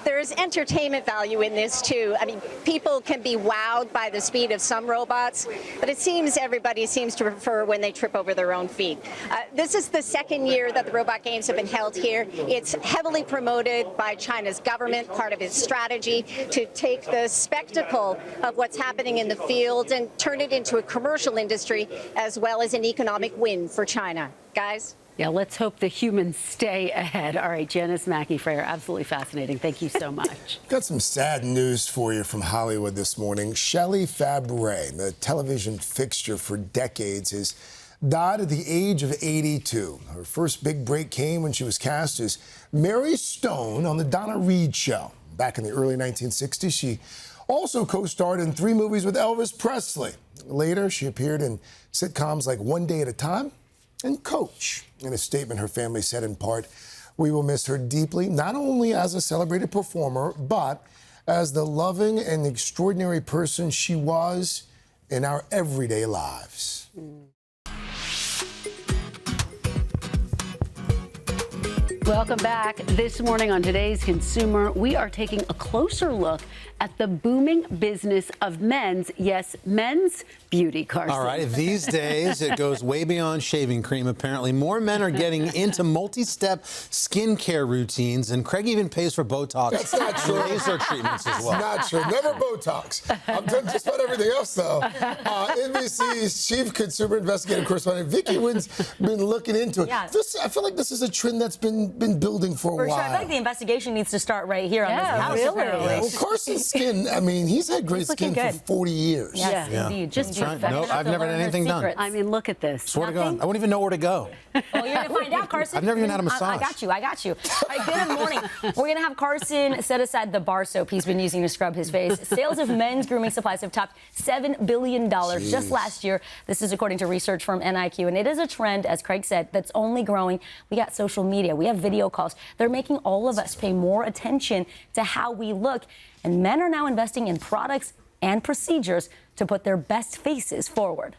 There's entertainment value in this, too. I mean, people can be wowed by the speed of some robots, but it seems everybody seems to prefer when they trip over their own feet. This is the second year that the Robot Games have been held here. It's heavily promoted by China's government, part of its strategy to take the spectacle of what's happening in the field and turn it into a commercial industry as well as an economic win for China. Guys? Yeah, let's hope the humans stay ahead. All right, Janice Mackey-Frayer, absolutely fascinating. Thank you so much. Got some sad news for you from Hollywood this morning. Shelley Fabares, the television fixture for decades, has died at the age of 82. Her first big break came when she was cast as Mary Stone on The Donna Reed Show. Back in the early 1960s, she also co-starred in 3 movies with Elvis Presley. Later, she appeared in sitcoms like One Day at a Time and Coach. In a statement, her family said in part, "We will miss her deeply, not only as a celebrated performer, but as the loving and extraordinary person she was in our everyday lives." Welcome back. This morning on Today's Consumer, we are taking a closer look at the booming business of men's beauty, Carson. All right, these days it goes way beyond shaving cream. Apparently, more men are getting into multi-step skincare routines, and Craig even pays for Botox. That's not true. Laser treatments as well. Not true. Never Botox. I've done just about everything else, though. NBC's chief consumer investigative correspondent Vicky Wynn's been looking into it. Yeah. I feel like this is a trend that's been building for a while. Sure. I feel like the investigation needs to start right here on this house. Really? Apparently. Well, Carson's skin, I mean, he's had great skin for 40 years. Yes, indeed. Just No, I've never had anything done. I mean, look at this. Swear to God, I wouldn't even know where to go. Well, you're going to find out, Carson. I've never even had a massage. I got you. All right, good morning. We're going to have Carson set aside the bar soap he's been using to scrub his face. Sales of men's grooming supplies have topped $7 billion just last year. This is according to research firm NIQ, and it is a trend, as Craig said, that's only growing. We got social media. We have video calls. They're making all of us pay more attention to how we look, and men are now investing in products and procedures to put their best faces forward.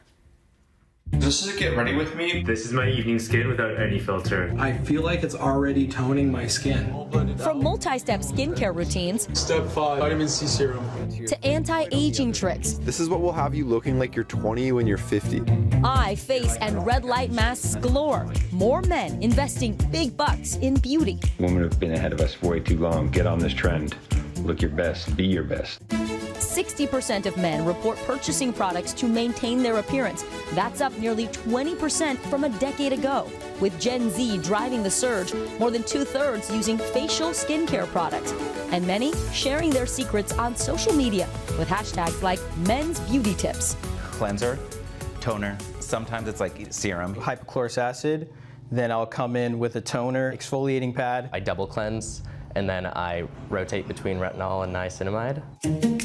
This is a get ready with me. This is my evening skin without any filter. I feel like it's already toning my skin. From multi-step skincare routines. Step 5, vitamin C serum. To anti-aging tricks. This is what will have you looking like you're 20 when you're 50. Eye, face, and red light masks galore. More men investing big bucks in beauty. Women have been ahead of us for way too long. Get on this trend. Look your best. Be your best. 60% of men report purchasing products to maintain their appearance. That's up nearly 20% from a decade ago. With Gen Z driving the surge, more than 2/3 using facial skincare products, and many sharing their secrets on social media with hashtags like men's beauty tips. Cleanser, toner, sometimes it's like serum. Hypochlorous acid, then I'll come in with a toner, exfoliating pad. I double cleanse, and then I rotate between retinol and niacinamide.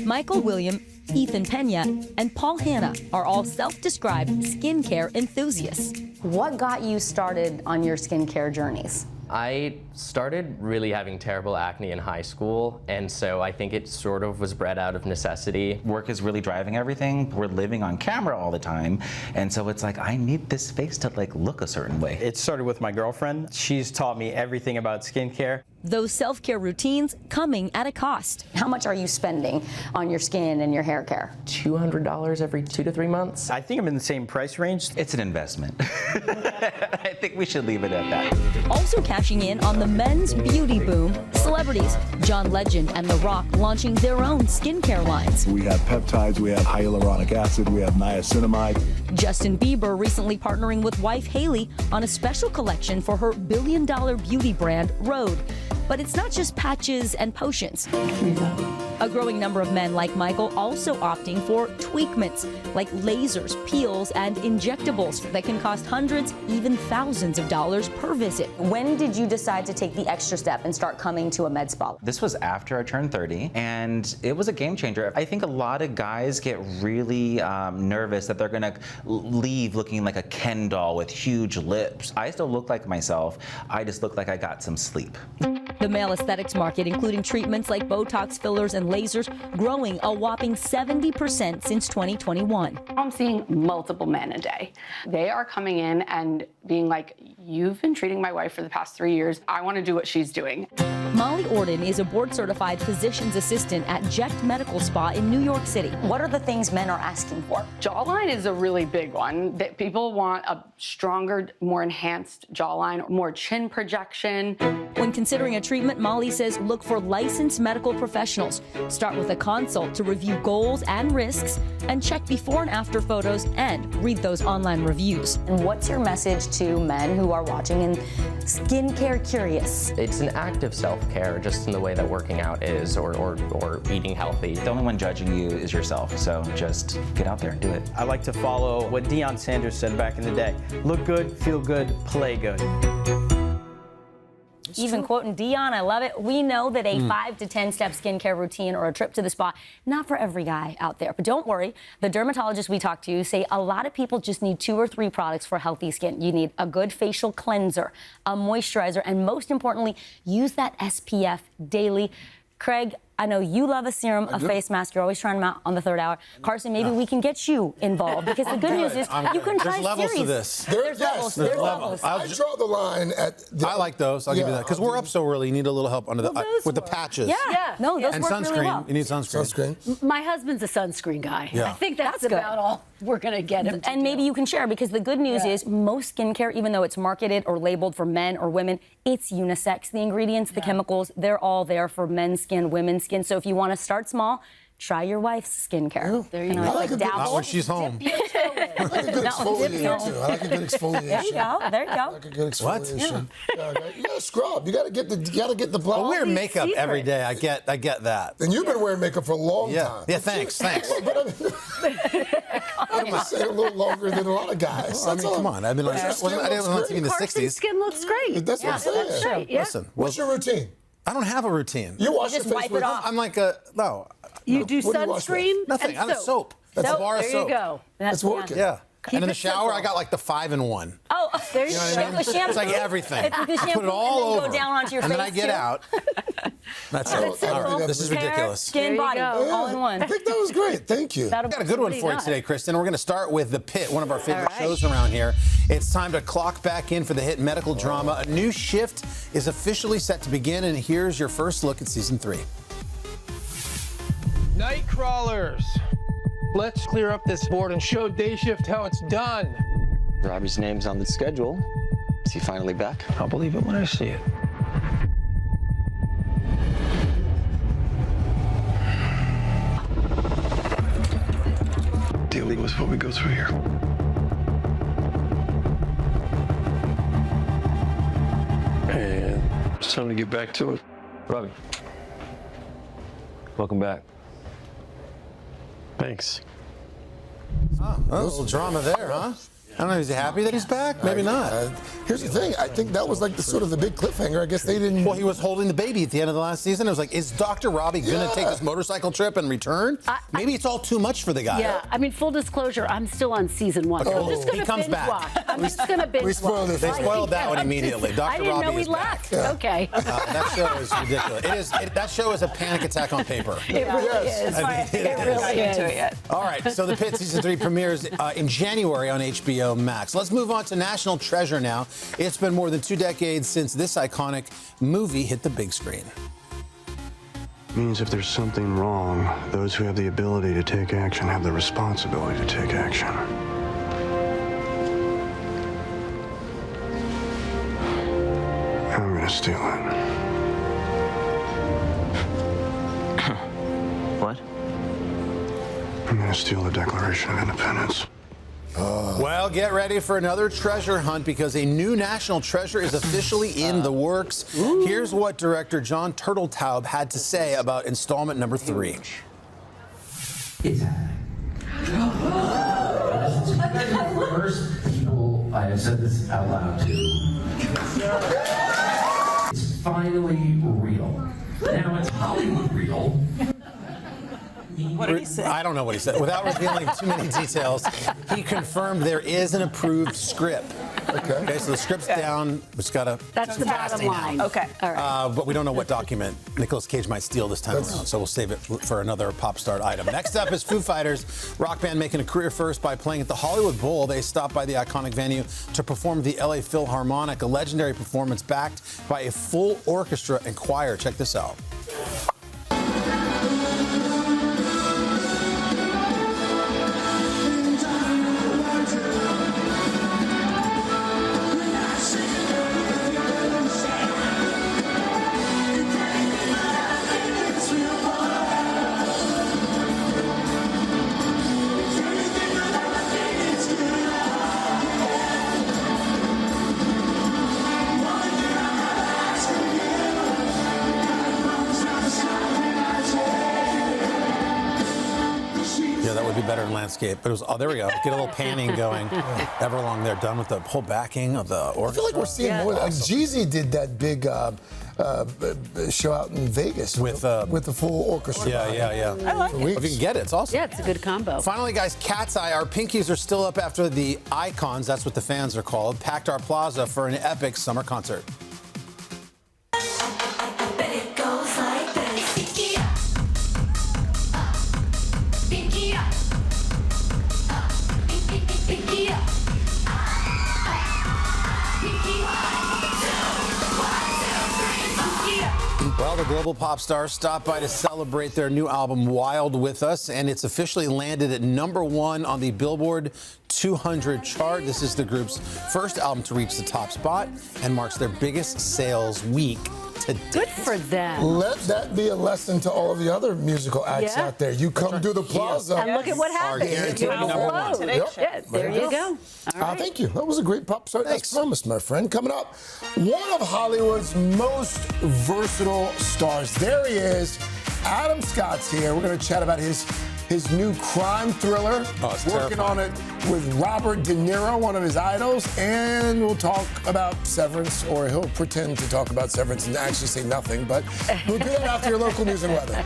Michael William, Ethan Pena, and Paul Hanna are all self-described skincare enthusiasts. What got you started on your skincare journeys? I started really having terrible acne in high school, and so I think it sort of was bred out of necessity. Work is really driving everything. We're living on camera all the time, and so it's like I need this face to like look a certain way. It started with my girlfriend. She's taught me everything about skincare. Those self-care routines coming at a cost. How much are you spending on your skin and your hair care? $200 every 2 to 3 months. I think I'm in the same price range. It's an investment. I think we should leave it at that. Also cashing in on the men's beauty boom, celebrities John Legend and The Rock launching their own skincare lines. We have peptides, we have hyaluronic acid, we have niacinamide. Justin Bieber recently partnering with wife Hailey on a special collection for her billion-dollar beauty brand Rhode. But it's not just patches and potions. A growing number of men like Michael also opting for tweakments, like lasers, peels, and injectables that can cost hundreds, even thousands of dollars per visit. When did you decide to take the extra step and start coming to a med spa? This was after I turned 30, and it was a game changer. I think a lot of guys get really nervous that they're gonna leave looking like a Ken doll with huge lips. I still look like myself. I just look like I got some sleep. The male aesthetics market, including treatments like Botox, fillers, and lasers, growing a whopping 70% since 2021. I'm seeing multiple men a day. They are coming in and being like, you've been treating my wife for the past 3 years. I want to do what she's doing. Molly Orden is a board-certified physician's assistant at Jecht Medical Spa in New York City. What are the things men are asking for? Jawline is a really big one. That people want a stronger, more enhanced jawline, more chin projection. When considering a treatment, Molly says look for licensed medical professionals. Start with a consult to review goals and risks, and check before and after photos and read those online reviews. And what's your message to men who are watching and skincare curious? It's an active self-care, just in the way that working out is, or eating healthy. The only one judging you is yourself, so just get out there and do it. I like to follow what Deion Sanders said back in the day. Look good, feel good, play good. Even quoting Dion, I love it. We know that a 5 to 10 step skincare routine or a trip to the spa, not for every guy out there. But don't worry, the dermatologists we talk to say a lot of people just need 2 or 3 products for healthy skin. You need a good facial cleanser, a moisturizer, and most importantly, use that SPF daily. Craig, I know you love a serum, a face mask. You're always trying them out on the 3rd hour. Carson, maybe we can get you involved, because the good news is you can try There's levels series. to this. There's levels. There's levels. I draw the line at. I like those. I'll give you that because we're up so early. You need a little help under with the patches. Yeah. No, those and work sunscreen. really well. You need sunscreen. My husband's a sunscreen guy. Yeah. I think that's good. about all we're going to get him to And maybe you can share, because the good news is most skincare, even though it's marketed or labeled for men or women, it's unisex. The ingredients, the chemicals, they're all there for men's skin, women's skin. So if you want to start small, try your wife's skincare. There you go. Like dabble. Not when she's home. I like a good exfoliation too. I like a good exfoliation. There you go. There you I go. like a good What? exfoliation. You gotta scrub. You gotta get the blood. I wear makeup every day. I get that. And you've been wearing makeup for a long time. Yeah. Thanks. I'm just saying a little longer than a lot of guys. I mean, come on. I've been on. I didn't want to be in the Carson's 60s. skin looks great. That's what I'm saying. That's true. Yeah. Listen, What's your routine? I don't have a routine. You wash your just face wipe with it off. I'm like a no. You do What do you wash with? sunscreen Nothing. and I'm a soap. That's a bar of there soap. you go. That's working. Yeah. And in the it shower, simple. I got like the 5-in-1. Oh, there you You know go. what I mean? The shampoo. It's like everything. It's the I put shampoo it all and then over. go down onto your and face then I get too. out. That's That's it. All right. simple. This is Hair, ridiculous. Skin, you body, go. all in one. I think that was great. Thank you. We got a good one for you today, Kristen. We're going to start with The Pit, one of our favorite right. shows around here. It's time to clock back in for the hit medical drama. A new shift is officially set to begin, and here's your first look at season 3. Night crawlers. Let's clear up this board and show day shift how it's done. Robbie's name's on the schedule. Is he finally back? I'll believe it when I see it. Daily was what we go through here. And it's time to get back to it. Robbie, welcome back. Thanks. Oh, a little drama there, huh? I don't know. Is he happy that he's back? Maybe not. Here's the thing. I think that was like the sort of the big cliffhanger. I guess they didn't. Well, he was holding the baby at the end of the last season. It was like, is Dr. Robbie going to take this motorcycle trip and return? Maybe it's all too much for the guy. Yeah, I mean, full disclosure, I'm still on season 1. Okay. I'm just gonna He comes binge back. watch. I'm just going to binge We spoiled watch. it. They spoiled that one immediately. Dr. I didn't Robbie know he is back. left. Okay. That show is ridiculous. That show is a panic attack on paper. It really is. I mean, It really is. All right, so The Pit season 3 premieres in January on HBO. HBO Max. Let's move on to National Treasure now. It's been more than 2 decades since this iconic movie hit the big screen. Means if there's something wrong, those who have the ability to take action have the responsibility to take action. I'm gonna steal it. What? I'm gonna steal the Declaration of Independence. Well, get ready for another treasure hunt because a new national treasure is officially in the works. Here's what director John Turteltaub had to say about installment number 3. It's happening. First people I have said this out loud to. It's finally real. Now it's Hollywood real. What did he say? I don't know what he said. Without revealing too many details, he confirmed there is an approved script. Okay, so the script's down. We just gotta. That's the bottom line. Okay, all right. But we don't know what document Nicolas Cage might steal this time around, so we'll save it for another pop star item. Next up is Foo Fighters, rock band making a career first by playing at the Hollywood Bowl. They stopped by the iconic venue to perform the LA Philharmonic, a legendary performance backed by a full orchestra and choir. Check this out. Better in landscape, but it was, oh, there we go. Get a little panning going. Everlong, they're done with the whole backing of the orchestra. I feel like we're seeing more. Jeezy did that big show out in Vegas with the full orchestra. Yeah. I like it. If you can get it, it's awesome. Yeah, it's a good combo. Finally, guys, Cat's Eye. Our pinkies are still up after the Icons, that's what the fans are called, packed our plaza for an epic summer concert. Well, the global pop stars stopped by to celebrate their new album, Wild, with us, and it's officially landed at #1 on the Billboard 200 chart. This is the group's first album to reach the top spot and marks their biggest sales week to date. Good for them. Let that be a lesson to all of the other musical acts out there. You come to the plaza. And look at what happened. Yep. There you go. All right. Thank you. That was a great pop start. As promised, my friend. Coming up, one of Hollywood's most versatile stars. There he is. Adam Scott's here. We're going to chat about his new crime thriller. Working on it with Robert De Niro, one of his idols. And we'll talk about Severance, or he'll pretend to talk about Severance and actually say nothing. But we'll do that after your local news and weather.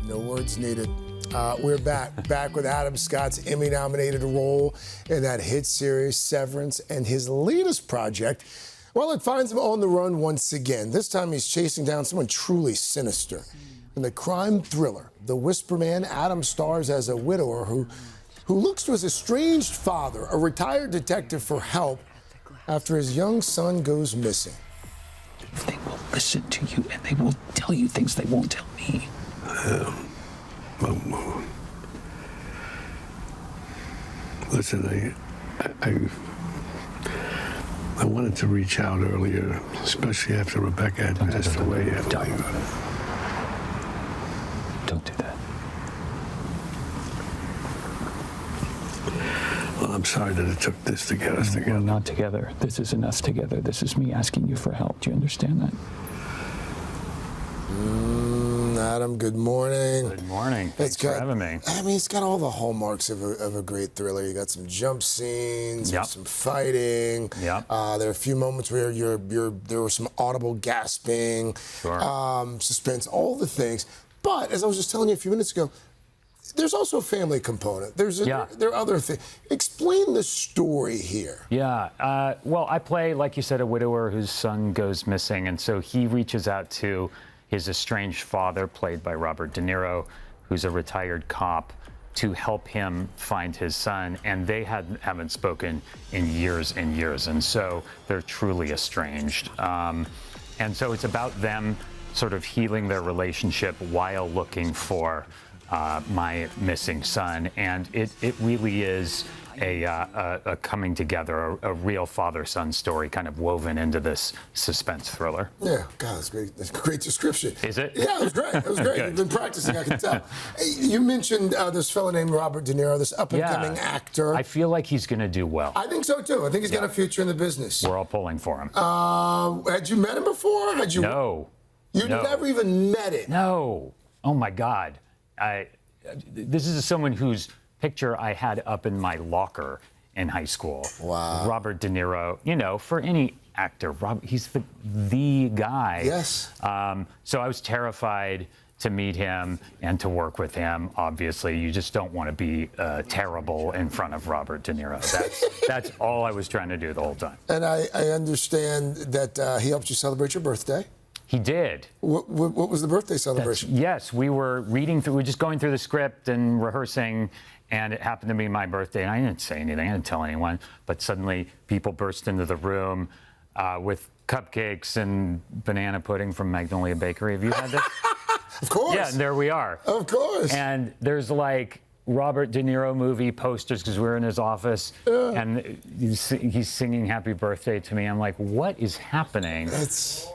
No words needed. We're back with Adam Scott's Emmy-nominated role in that hit series Severance, and his latest project, well, it finds him on the run once again. This time he's chasing down someone truly sinister. In the crime thriller, The Whisper Man, Adam stars as a widower who looks to his estranged father, a retired detective, for help after his young son goes missing. They will listen to you, and they will tell you things they won't tell me. Listen, I wanted to reach out earlier, especially after Rebecca had passed away. Don't do that. Well, I'm sorry that it took this to get us together. We're not together. This isn't us together. This is me asking you for help. Do you understand that? Adam, good morning. Good morning. Thanks for having me. I mean, it's got all the hallmarks of a great thriller. You got some jump scenes, some fighting. There are a few moments where there was some audible gasping, suspense, all the things. But as I was just telling you a few minutes ago, there's also a family component. There are other things. Explain the story here. Yeah. Well, I play, like you said, a widower whose son goes missing, and so he reaches out to his estranged father, played by Robert De Niro, who's a retired cop, to help him find his son, and they haven't spoken in years and years, and so they're truly estranged. And so it's about them sort of healing their relationship while looking for my missing son, and it really is a coming together, a real father-son story kind of woven into this suspense thriller. Yeah, God, that's great. That's a great description. Is it? Yeah, it was great. It was great. You've been practicing, I can tell. Hey, you mentioned this fellow named Robert De Niro, this up-and-coming actor. I feel like he's going to do well. I think so, too. I think he's got a future in the business. We're all pulling for him. Had you met him before? No. You never even met him? No. Oh, my God. This is someone whose picture I had up in my locker in high school. Wow. Robert De Niro, you know, for any actor, he's the guy. Yes. So I was terrified to meet him and to work with him. Obviously, you just don't want to be terrible in front of Robert De Niro. That's all I was trying to do the whole time. And I understand that he helped you celebrate your birthday. He did. What was the birthday celebration? Yes, we were just going through the script and rehearsing, and it happened to be my birthday, and I didn't say anything, I didn't tell anyone, but suddenly people burst into the room with cupcakes and banana pudding from Magnolia Bakery. Have you had this? Of course. Yeah, and there we are. Of course. And there's like Robert De Niro movie posters because we're in his office, and he's singing happy birthday to me. I'm like, what is happening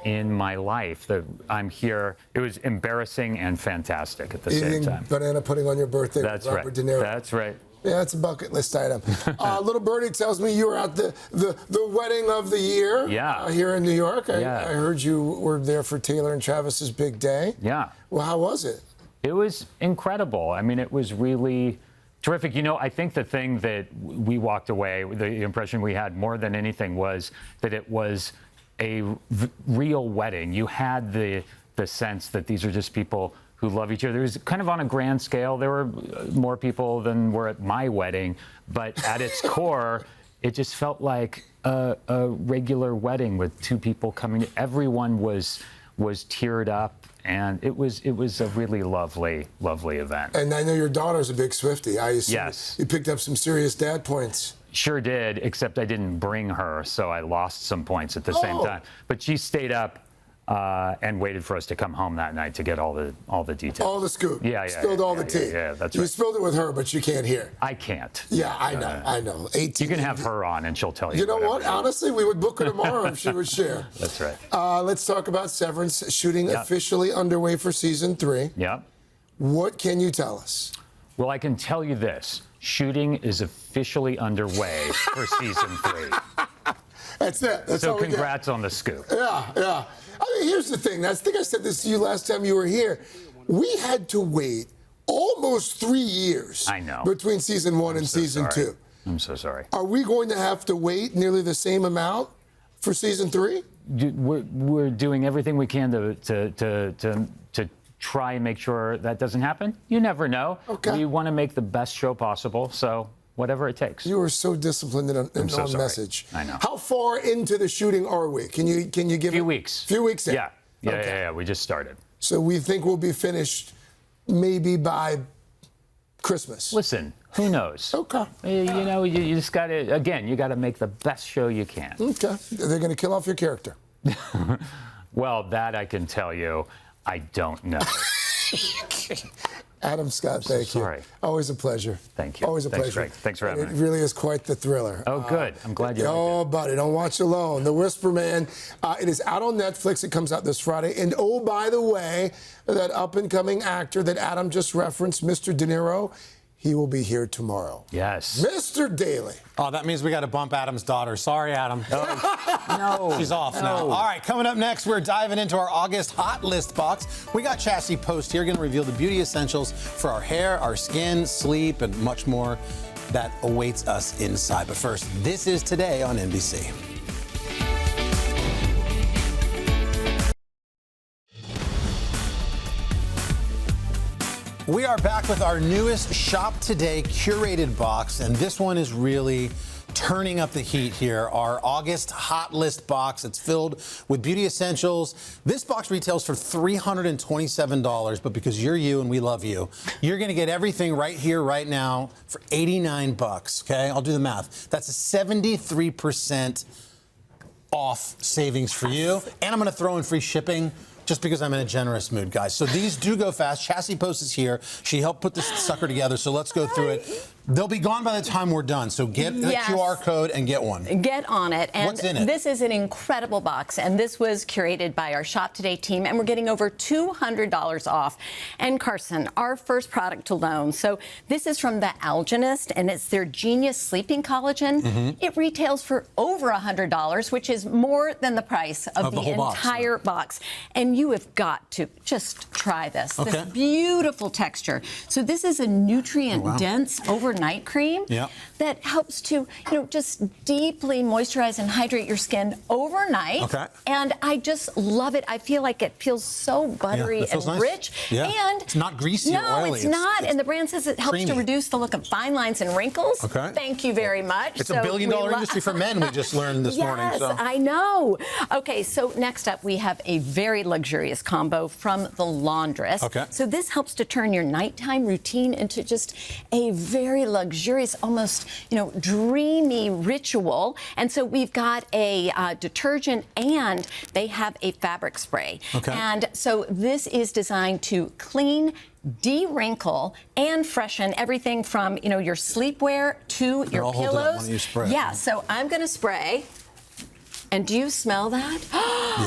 in my life that I'm here? It was embarrassing and fantastic at the same time. Banana pudding on your birthday. That's with Robert right. De Niro. That's right. Yeah, it's a bucket list item. Little Birdie tells me you were at the wedding of the year. Yeah. Here in New York. I Yeah. heard you were there for Taylor and Travis's big day. Yeah. Well, how was it? It was incredible. I mean, it was really terrific. You know, I think the thing that we walked away, the impression we had more than anything was that it was a real wedding. You had the sense that these are just people who love each other. It was kind of on a grand scale. There were more people than were at my wedding, but at its core, it just felt like a regular wedding with two people coming. Everyone was teared up. And it was a really lovely event. And I know your daughter's a big Swiftie. I assume yes. You picked up some serious dad points. Sure did, except I didn't bring her, so I lost some points at the same time. But she stayed up and waited for us to come home that night to get all the details. All the scoop. Yeah. Spilled all the tea. Yeah, that's you right. spilled it with her, but you can't hear. I can't. Yeah, I know. 18. You can have her on, and she'll tell you. You know what? Honestly, we would book her tomorrow if she would share. That's right. Let's talk about Severance. Shooting officially underway for season 3. Yeah. What can you tell us? Well, I can tell you this. Shooting is officially underway for season 3. That's it. That's so all we get. congrats on the scoop. Yeah. I mean, here's the thing. I think I said this to you last time you were here. We had to wait almost 3 years. I know. Between season 1 and season 2. I'm so sorry. Are we going to have to wait nearly the same amount for season 3? We're doing everything we can to try and make sure that doesn't happen. You never know. Okay. We want to make the best show possible, so whatever it takes. You are so disciplined and on message. I know. How far into the shooting are we? Can you give a few weeks? Few weeks in. Yeah. We just started. So we think we'll be finished maybe by Christmas. Listen, who knows? Okay. You know, you just got to, again, you got to make the best show you can. Okay. They're going to kill off your character. Well, that I can tell you, I don't know. Adam Scott, thank you. Sorry. Always a pleasure. Thank you. Always a Thanks, pleasure. Greg. Thanks for having me. It really is quite the thriller. Oh, good. I'm glad you liked it. Oh, buddy, don't watch alone. The Whisper Man. It is out on Netflix. It comes out this Friday. And oh, by the way, that up-and-coming actor that Adam just referenced, Mr. De Niro, he will be here tomorrow. Yes. Mr. Daly. Oh, that means we got to bump Adam's daughter. Sorry, Adam. No. She's off now. All right, coming up next, we're diving into our August hot list box. We got Chassie Post here, going to reveal the beauty essentials for our hair, our skin, sleep, and much more that awaits us inside. But first, this is Today on NBC. We are back with our newest Shop Today curated box, and this one is really turning up the heat here. Our August hot list box. It's filled with beauty essentials. This box retails for $327, but because you're you and we love you, you're going to get everything right here, right now for $89, okay? I'll do the math. That's a 73% off savings for you, and I'm going to throw in free shipping just because I'm in a generous mood, guys. So these do go fast. Chassis Post is here. She helped put this sucker together, so let's go through it. They'll be gone by the time we're done, so get the QR code and get one. Get on it. And what's in it? This is an incredible box, and this was curated by our Shop Today team, and we're getting over $200 off. And Carson, our first product alone, so this is from the Algenist, and it's their Genius Sleeping Collagen. It retails for over $100, which is more than the price of the entire box. And you have got to just try this. Okay. This beautiful texture. So this is a nutrient-dense overnight cream that helps to, just deeply moisturize and hydrate your skin overnight. Okay. And I just love it. I feel like it feels so buttery and nice. rich. Yeah. And it's not greasy or oily. No, it's not. And the brand says it helps to reduce the look of fine lines and wrinkles. Okay. Thank you very much. It's a billion-dollar industry for men, we just learned this morning. Yes, So. I know. Okay, so next up, we have a very luxurious combo from the Laundress. Okay. So this helps to turn your nighttime routine into just a very luxurious, almost, dreamy ritual. And so we've got a detergent, and they have a fabric spray. Okay. And so this is designed to clean, de-wrinkle, and freshen everything from, your sleepwear to your I'll hold it up. Why pillows. don't you spray? Yeah, so I'm going to spray. And do you smell that?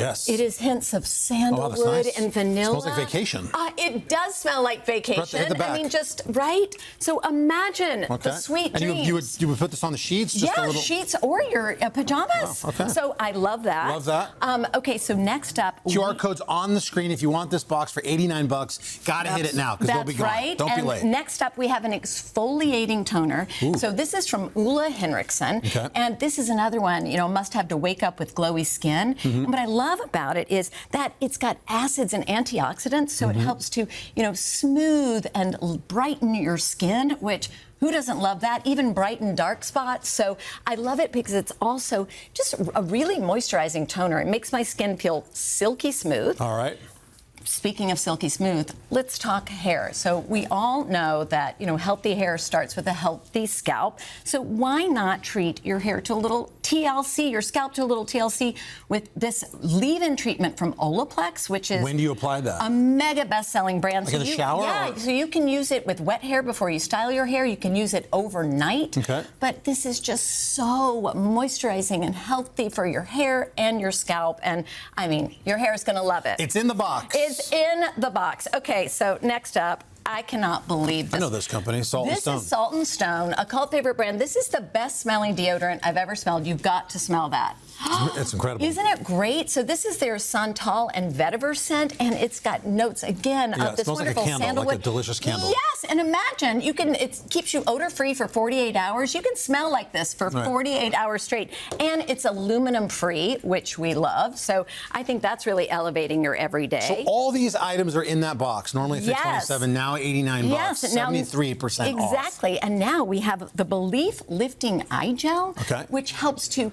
Yes. It is hints of sandalwood nice. and vanilla. It smells like vacation. It does smell like vacation. Hit the back. I mean, just right. So imagine the sweet and dreams. you would put this on the sheets? Just a little... sheets or your pajamas. Oh, okay. So I love that. Love that. Okay, so next up, QR code's on the screen if you want this box for $89. Gotta hit it now because they'll be gone. Right. Don't and be late. Next up, we have an exfoliating toner. Ooh. So this is from Ulla Henriksen. Okay. And this is another one, must have to wake up with glowy skin. And what I love about it is that it's got acids and antioxidants, so it helps to, smooth and brighten your skin, which who doesn't love that? Even brighten dark spots. So I love it because it's also just a really moisturizing toner. It makes my skin feel silky smooth. All right. Speaking of silky smooth, let's talk hair. So we all know that, healthy hair starts with a healthy scalp. So why not treat your hair to a little TLC, your scalp to a little TLC with this leave-in treatment from Olaplex, which is... When do you apply that? A mega best-selling brand. Like in the shower? Yeah, so you can use it with wet hair before you style your hair. You can use it overnight. Okay. But this is just so moisturizing and healthy for your hair and your scalp. And, I mean, your hair is going to love it. It's in the box. It's in the box. Okay, so next up, I cannot believe this. I know this company, Salt and Stone. This is Salt and Stone, a cult favorite brand. This is the best smelling deodorant I've ever smelled. You've got to smell that. It's incredible. Isn't it great? So this is their Santal and Vetiver scent, and it's got notes again of this it smells wonderful like a candle, sandalwood. like a delicious candle. Yes, and imagine it keeps you odor-free for 48 hours. You can smell like this for 48 hours straight, and it's aluminum-free, which we love. So I think that's really elevating your everyday. So all these items are in that box. Normally $327, now $89. Yes, 73% off. Exactly, and now we have the Belief Lifting Eye Gel, which helps to,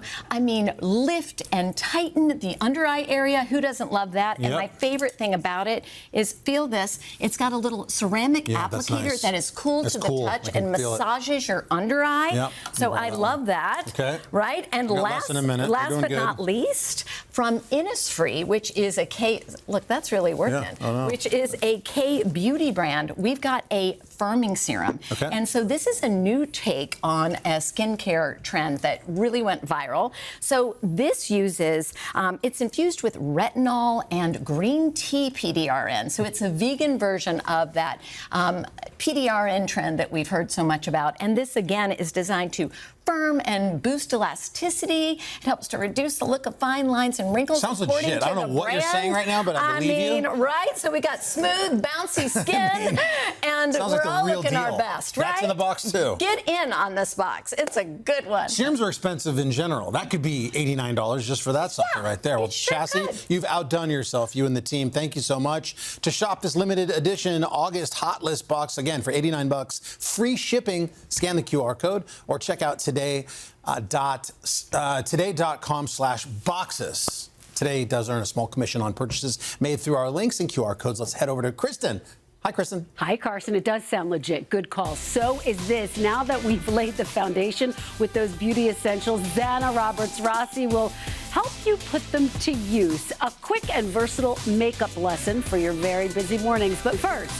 lift and tighten the under eye area. Who doesn't love that? And my favorite thing about it is, feel this, it's got a little ceramic applicator that is cool to the touch and massages your under eye. So I love that. Okay. Right? And last but not least, from Innisfree, which is a K, look, that's really working, which is a K beauty brand. We've got a firming serum. Okay. And so this is a new take on a skincare trend that really went viral. So this uses, it's infused with retinol and green tea PDRN. So it's a vegan version of that PDRN trend that we've heard so much about. And this, again, is designed to firm and boost elasticity. It helps to reduce the look of fine lines and wrinkles. Sounds legit. I don't know what you're saying right now, but I believe you. Right? So we got smooth, bouncy skin. And Sounds we're like the all real looking our deal. best, right? That's in the box, too. Get in on this box. It's a good one. Serums are expensive in general. That could be $89 just for that sucker right there. Well, Chassie, you've outdone yourself, you and the team. Thank you so much. To shop this limited edition August Hot List box, again, for $89, free shipping, scan the QR code or check out today.com/boxes. Today does earn a small commission on purchases made through our links and QR codes. Let's head over to Kristen. Hi, Kristen. Hi, Carson. It does sound legit. Good call. So is this. Now that we've laid the foundation with those beauty essentials, Zana Roberts-Rossi will help you put them to use. A quick and versatile makeup lesson for your very busy mornings. But first,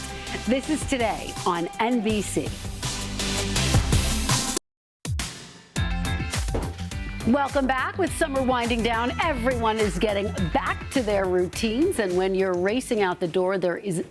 this is Today on NBC. Welcome back. With summer winding down, everyone is getting back to their routines. And when you're racing out the door, there isn't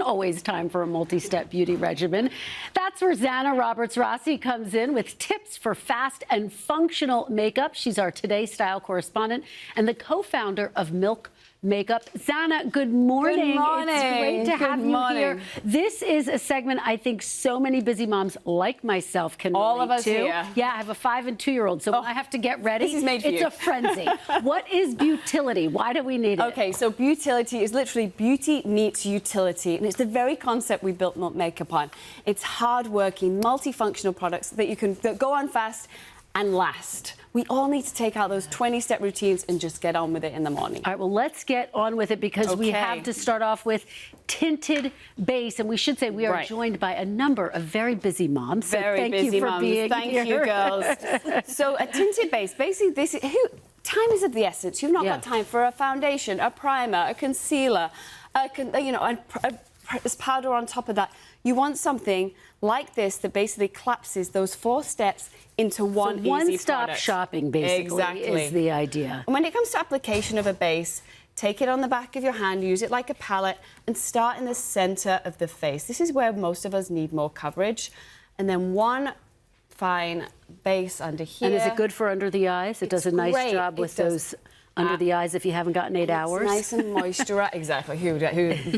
always time for a multi-step beauty regimen. That's where Zana Roberts-Rossi comes in with tips for fast and functional makeup. She's our Today style correspondent and the co-founder of Milk Makeup. Zana, good morning. Good morning. It's great to have you morning. here. This is a segment I think so many busy moms like myself can relate All of us to. here. Yeah, I have a 5 and 2-year-old, so when I have to get ready, This is made for it's you. a frenzy. What is Beautility? Why do we need it? Okay, so Beautility is literally beauty meets utility, and it's the very concept we built Milk Makeup on. It's hard-working, multifunctional products that go on fast and last. We all need to take out those 20-step routines and just get on with it in the morning. All right, well, let's get on with it because we have to start off with tinted base. And we should say we are joined by a number of very busy moms. So Very busy thank you for mums. being Thank here. you, girls. So a tinted base, basically, time is of the essence. You've not got time for a foundation, a primer, a concealer, a powder on top of that. You want something like this that basically collapses those 4 steps into one easy one-stop product. shopping, basically, is the idea. And when it comes to application of a base, take it on the back of your hand, use it like a palette, and start in the center of the face. This is where most of us need more coverage. And then one fine base under here. And is it good for under the eyes? It does a nice job with those under the eyes if you haven't gotten 8 hours. It's nice and moisturized. Exactly.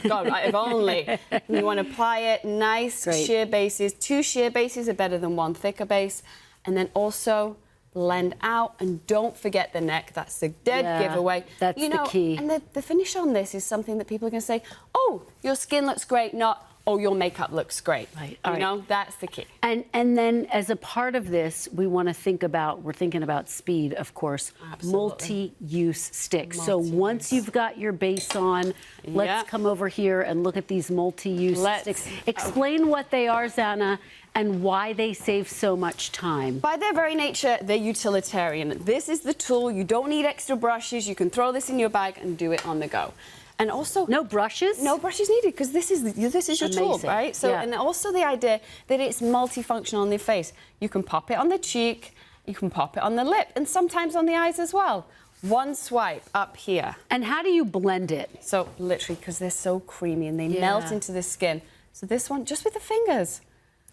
God, if only. You want to apply it. Nice sheer bases. 2 sheer bases are better than 1 thicker base. And then also blend out. And don't forget the neck. That's the dead giveaway. That's the key. And the finish on this is something that people are going to say, oh, your skin looks great, not, oh, your makeup looks great. Right. You know, that's the key. And then as a part of this, we're thinking about speed, of course. Multi-use sticks. So once you've got your base on, let's come over here and look at these multi-use sticks. Explain what they are, Zana, and why they save so much time. By their very nature, they're utilitarian. This is the tool. You don't need extra brushes. You can throw this in your bag and do it on the go. And also, no brushes? No brushes needed because this is your tool, right? So, and also the idea that it's multifunctional on the face. You can pop it on the cheek, you can pop it on the lip, and sometimes on the eyes as well. One swipe up here. And how do you blend it? So literally, because they're so creamy and they melt into the skin. So this one, just with the fingers.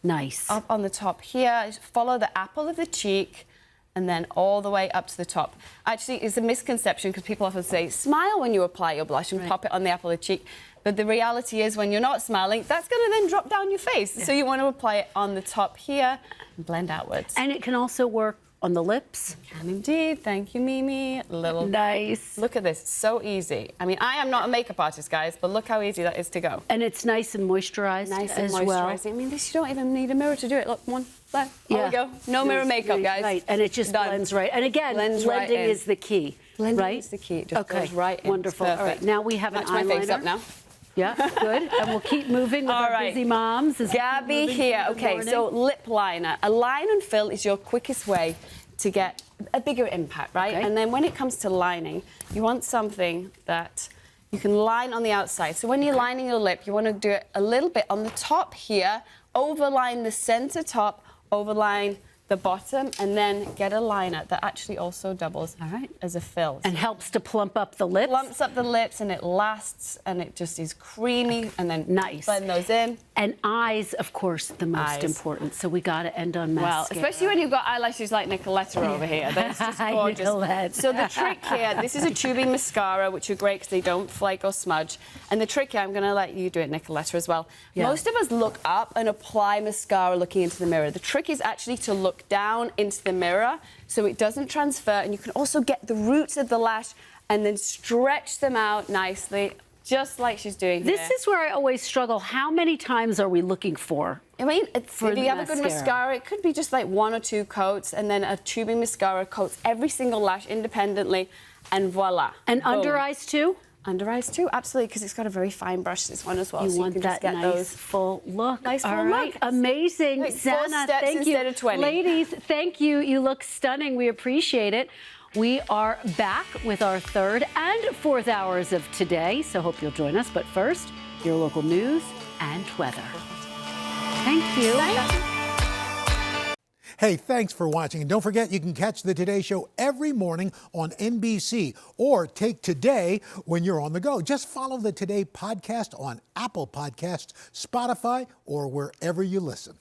Nice. Up on the top here, follow the apple of the cheek, and then all the way up to the top. Actually, it's a misconception because people often say, smile when you apply your blush and pop it on the apple of the cheek. But the reality is when you're not smiling, that's going to then drop down your face. So you want to apply it on the top here and blend outwards. And it can also work on the lips. Can indeed. Thank you, Mimi. Nice. Look at this. So easy. I mean, I am not a makeup artist, guys, but look how easy that is to go. And it's nice and moisturized as well. I mean, you don't even need a mirror to do it. Look, one, there. There we go. No mirror makeup, guys. Right, and it just blends right. And again, blending is the key. Blending is the key. It just goes right in. Wonderful. All right, now we have an eyeliner. Match my face up now. Yeah, good. And we'll keep moving with our busy moms. Gabby here. Okay, so lip liner. A line and fill is your quickest way to get a bigger impact, right? Okay. And then when it comes to lining, you want something that you can line on the outside. So when you're lining your lip, you want to do it a little bit on the top here, overline the center top, overline the bottom, and then get a liner that actually also doubles as a fill. And helps to plump up the lips. Plumps up the lips, and it lasts, and it just is creamy, and then blend those in. And eyes, of course, the most important. So we got to end on mascara. Well, especially when you've got eyelashes like Nicoletta over here. That's just gorgeous. Nicolette. So the trick here, this is a tubing mascara, which are great because they don't flake or smudge. And the trick here, I'm going to let you do it, Nicoletta, as well. Yeah. Most of us look up and apply mascara looking into the mirror. The trick is actually to look down into the mirror so it doesn't transfer, and you can also get the roots of the lash and then stretch them out nicely, just like she's doing here. This is where I always struggle. How many times are we looking for? I mean, if the you have a good mascara, it could be just like 1 or 2 coats, and then a tubing mascara coats every single lash independently, and voila. And Boom. under eyes too? Under eyes too, absolutely, because it's got a very fine brush, this one as well. You so want you can that just get nice those full look. Nice full All right, look. amazing. Like 4 Xana, steps thank you. instead of 20. Ladies, thank you. You look stunning. We appreciate it. We are back with our 3rd and 4th hours of today, so hope you'll join us. But first, your local news and weather. Thank you. Hey, thanks for watching. And don't forget, you can catch the Today Show every morning on NBC or take Today when you're on the go. Just follow the Today podcast on Apple Podcasts, Spotify, or wherever you listen.